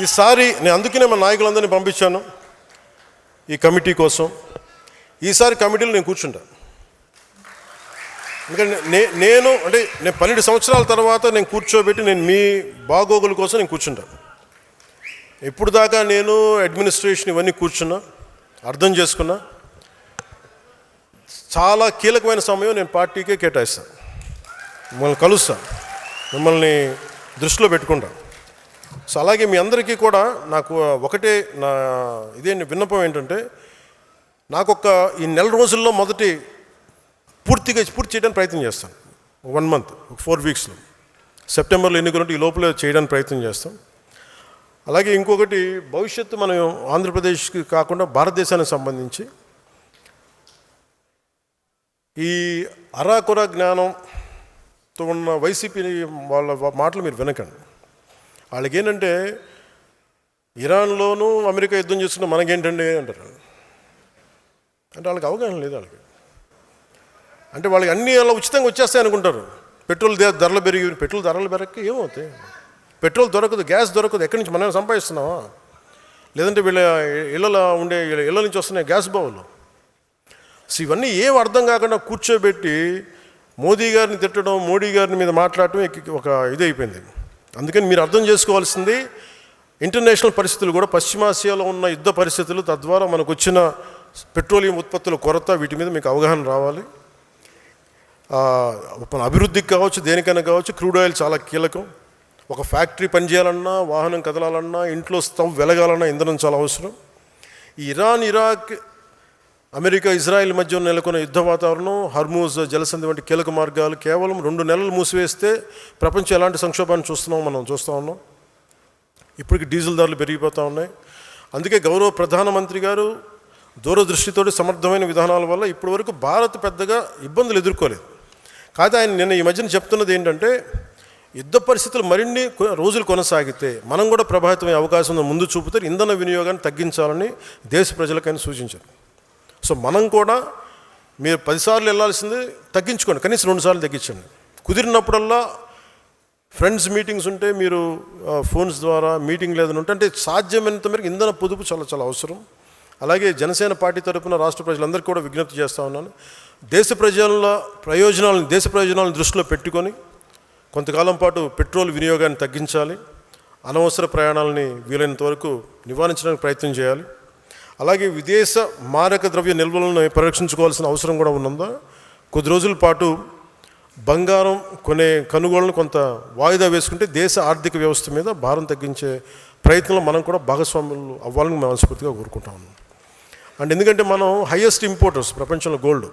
ఈసారి నేను అందుకనే మా నాయకులందరినీ పంపించాను ఈ కమిటీ కోసం. ఈసారి కమిటీలో నేను కూర్చుంటాను. ఎందుకంటే నేను 12 సంవత్సరాల తర్వాత నేను కూర్చోబెట్టి నేను మీ బాగోగుల కోసం నేను కూర్చుంటాను. ఇప్పుడు దాకా నేను అడ్మినిస్ట్రేషన్ ఇవన్నీ కూర్చున్నా, అర్థం చేసుకున్నా. చాలా కీలకమైన సమయం నేను పార్టీకే కేటాయిస్తాను, మిమ్మల్ని కలుస్తాను, మిమ్మల్ని దృష్టిలో పెట్టుకుంటాను. సో అలాగే మీ అందరికీ కూడా నాకు ఒకటే విన్నపం ఏంటంటే, నాకొక ఈ నెల రోజుల్లో పూర్తి చేయడానికి ప్రయత్నం చేస్తాను. 1 month, 4 weeksలో సెప్టెంబర్లో ఎన్నికలు ఈ లోపల చేయడానికి ప్రయత్నం చేస్తాం. అలాగే ఇంకొకటి, భవిష్యత్తు మనం ఆంధ్రప్రదేశ్కి కాకుండా భారతదేశానికి సంబంధించి ఈ అరాకొర జ్ఞానంతో ఉన్న వైసీపీ వాళ్ళ మాటలు మీరు వినకండి. వాళ్ళకి ఏంటంటే, ఇరాన్లోనూ అమెరికా యుద్ధం చేస్తున్న మనకేంటండి అంటారు. అంటే వాళ్ళకి అవగాహన లేదు. అంటే వాళ్ళకి అన్నీ అలా ఉచితంగా వచ్చేస్తాయి అనుకుంటారు. పెట్రోల్ ధరలు పెరగక ఏమవుతాయి? పెట్రోల్ దొరకదు, గ్యాస్ దొరకదు. ఎక్కడి నుంచి మనం సంపాదిస్తున్నావా? లేదంటే వీళ్ళ ఇళ్ళ నుంచి వస్తున్నాయి గ్యాస్ బావులు. సో ఇవన్నీ ఏం అర్థం కాకుండా కూర్చోబెట్టి మోదీ గారిని తిట్టడం, మోడీ గారిని మీద మాట్లాడటం ఒక అయిపోయింది. అందుకని మీరు అర్థం చేసుకోవాల్సింది, ఇంటర్నేషనల్ పరిస్థితులు కూడా, పశ్చిమాసియాలో ఉన్న యుద్ధ పరిస్థితులు, తద్వారా మనకు వచ్చిన పెట్రోలియం ఉత్పత్తుల కొరత, వీటి మీద మీకు అవగాహన రావాలి. అభివృద్ధికి కావచ్చు, దేనికైనా కావచ్చు, క్రూడ్ ఆయిల్ చాలా కీలకం. ఒక ఫ్యాక్టరీ పనిచేయాలన్నా, వాహనం కదలాలన్నా, ఇంట్లో స్టవ్ వెలగాలన్నా ఇంధనం చాలా అవసరం. ఈ ఇరాన్, ఇరాక్, అమెరికా, ఇజ్రాయెల్ మధ్య నెలకొన్న యుద్ధ వాతావరణం, హర్మూజ్ జలసంధి వంటి కీలక మార్గాలు కేవలం 2 నెలలు మూసివేస్తే ప్రపంచం ఎలాంటి సంక్షోభాన్ని మనం చూస్తూ ఉన్నాం. ఇప్పటికి డీజిల్ ధరలు పెరిగిపోతూ ఉన్నాయి. అందుకే గౌరవ ప్రధానమంత్రి గారు దూరదృష్టితోటి సమర్థమైన విధానాల వల్ల ఇప్పటి వరకు భారత్ పెద్దగా ఇబ్బందులు ఎదుర్కోలేదు. కాదు, ఆయన నిన్న ఈ మధ్యన చెప్తున్నది ఏంటంటే, యుద్ధ పరిస్థితులు మరిన్ని రోజులు కొనసాగితే మనం కూడా ప్రభావితమయ్యే అవకాశం ముందు చూపుతారు. ఇంధన వినియోగాన్ని తగ్గించాలని దేశ ప్రజలకైనా సూచించారు. సో మనం కూడా, మీరు 10 సార్లు వెళ్ళాల్సింది తగ్గించుకోండి, కనీసం 2 సార్లు తగ్గించండి. కుదిరినప్పుడల్లా ఫ్రెండ్స్ మీటింగ్స్ ఉంటే మీరు ఫోన్స్ ద్వారా మీటింగ్ లేదని ఉంటే, అంటే సాధ్యమైనంత మేరకు ఇంధన పొదుపు చాలా చాలా అవసరం. అలాగే జనసేన పార్టీ తరపున రాష్ట్ర ప్రజలందరికీ కూడా విజ్ఞప్తి చేస్తూ ఉన్నాను. దేశ ప్రయోజనాలను దృష్టిలో పెట్టుకొని కొంతకాలం పాటు పెట్రోల్ వినియోగాన్ని తగ్గించాలి, అనవసర ప్రయాణాలని వీలైనంత వరకు నివారించడానికి ప్రయత్నం చేయాలి. అలాగే విదేశ మారక ద్రవ్య నిల్వలను పరిరక్షించుకోవాల్సిన అవసరం కూడా ఉన్నదా. కొద్ది రోజుల పాటు బంగారం కొనుగోళ్ళను కొంత వాయిదా వేసుకుంటే దేశ ఆర్థిక వ్యవస్థ మీద భారం తగ్గించే ప్రయత్నంలో మనం కూడా భాగస్వాములు అవ్వాలని మనస్ఫూర్తిగా కోరుకుంటా ఉన్నాం. అండ్ ఎందుకంటే మనం హైయెస్ట్ ఇంపోర్టర్స్ ప్రపంచంలో గోల్డ్,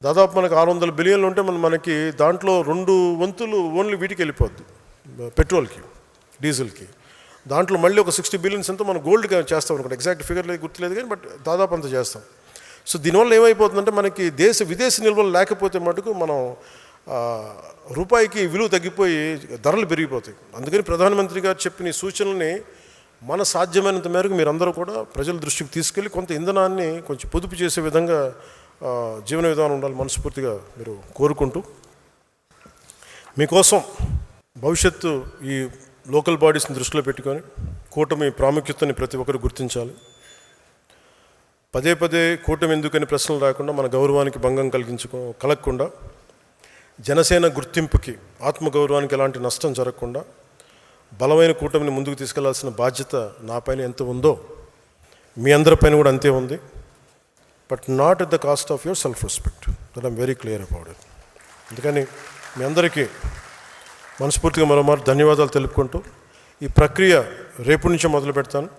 దాదాపు మనకు 600 బిలియన్లు ఉంటే మనకి దాంట్లో 2 వంతులు ఓన్లీ వీటికి వెళ్ళిపోద్ది, పెట్రోల్కి, డీజిల్కి. దాంట్లో మళ్ళీ ఒక 60 బిలియన్స్ అంతా మనం గోల్డ్గా చేస్తాం అనుకోండి, ఎగ్జాక్ట్ ఫిగర్ లేదు, గుర్తులేదు కానీ బట్ దాదాపు అంత చేస్తాం. సో దీనివల్ల ఏమైపోతుందంటే మనకి విదేశీ నిల్వలు లేకపోతే మటుకు మనం రూపాయికి విలువ తగ్గిపోయి ధరలు పెరిగిపోతాయి. అందుకని ప్రధానమంత్రి గారు చెప్పిన ఈ సూచనల్ని మన సాధ్యమైనంత మేరకు మీరందరూ కూడా ప్రజల దృష్టికి తీసుకెళ్ళి కొంత ఇంధనాన్ని కొంచెం పొదుపు చేసే విధంగా జీవన విధానం ఉండాలి మనస్ఫూర్తిగా మీరు కోరుకుంటూ, మీకోసం భవిష్యత్తు ఈ లోకల్ బాడీస్ని దృష్టిలో పెట్టుకొని కూటమి ప్రాముఖ్యతని ప్రతి ఒక్కరు గుర్తించాలి. పదే కూటమి ఎందుకని ప్రశ్నలు రాకుండా మన గౌరవానికి భంగం కలగకుండా, జనసేన గుర్తింపుకి ఆత్మగౌరవానికి ఎలాంటి నష్టం జరగకుండా బలమైన కూటమిని ముందుకు తీసుకెళ్లాల్సిన బాధ్యత నా పైన ఎంత ఉందో మీ అందరిపైన కూడా అంతే ఉంది. But not at the cost of your self respect, that I'm very clear about it. అందుకని మీ అందరికీ మనస్ఫూర్తిగా మరోమారు ధన్యవాదాలు తెలుపుకుంటూ ఈ ప్రక్రియ రేపు నుంచే మొదలు పెడతాను.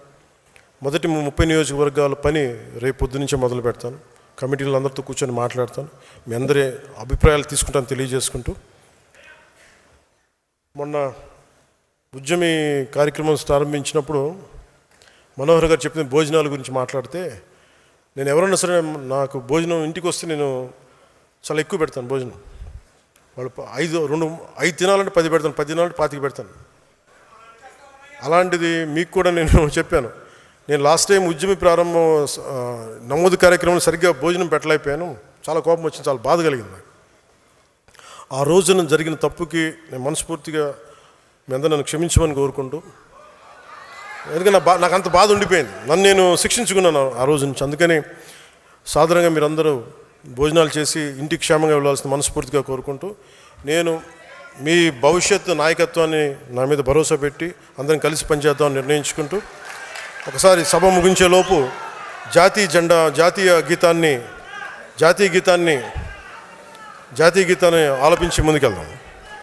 మొదటి 30 నియోజకవర్గాల పని రేపు పొద్దు నుంచే మొదలు పెడతాను. కమిటీలు అందరితో కూర్చొని మాట్లాడతాను, మీ అందరి అభిప్రాయాలు తీసుకుంటాను తెలియజేసుకుంటూ, మొన్న ఉద్యమి కార్యక్రమం ప్రారంభించినప్పుడు మనోహర్ గారు చెప్పిన భోజనాల గురించి మాట్లాడితే, నేను ఎవరన్నా సరే నాకు భోజనం ఇంటికి వస్తే నేను చాలా ఎక్కువ పెడతాను భోజనం. వాళ్ళు 5 తినాలంటే 10 పెడతాను, 10 తినాలంటే 25 పెడతాను. అలాంటిది మీకు కూడా నేను చెప్పాను. నేను లాస్ట్ టైం ఉద్యమి ప్రారంభం నమోదు కార్యక్రమంలో సరిగ్గా భోజనం పెట్టలేకపోయాను, చాలా కోపం వచ్చింది, చాలా బాధ కలిగింది. ఆ రోజున జరిగిన తప్పుకి నేను మనస్ఫూర్తిగా మీ అందరూ నన్ను క్షమించమని కోరుకుంటూ, ఎందుకంటే నాకు అంత బాధ ఉండిపోయింది, నన్ను నేను శిక్షించుకున్నాను ఆ రోజు నుంచి. అందుకని సాధారణంగా మీరందరూ భోజనాలు చేసి ఇంటికి క్షేమంగా వెళ్ళాల్సిన మనస్ఫూర్తిగా కోరుకుంటూ, నేను మీ భవిష్యత్తు నాయకత్వాన్ని నా మీద భరోసా పెట్టి అందరం కలిసి పనిచేద్దామని నిర్ణయించుకుంటూ, ఒకసారి సభ ముగించేలోపు జాతీయ గీతాన్ని ఆలపించి ముందుకెళ్దాం.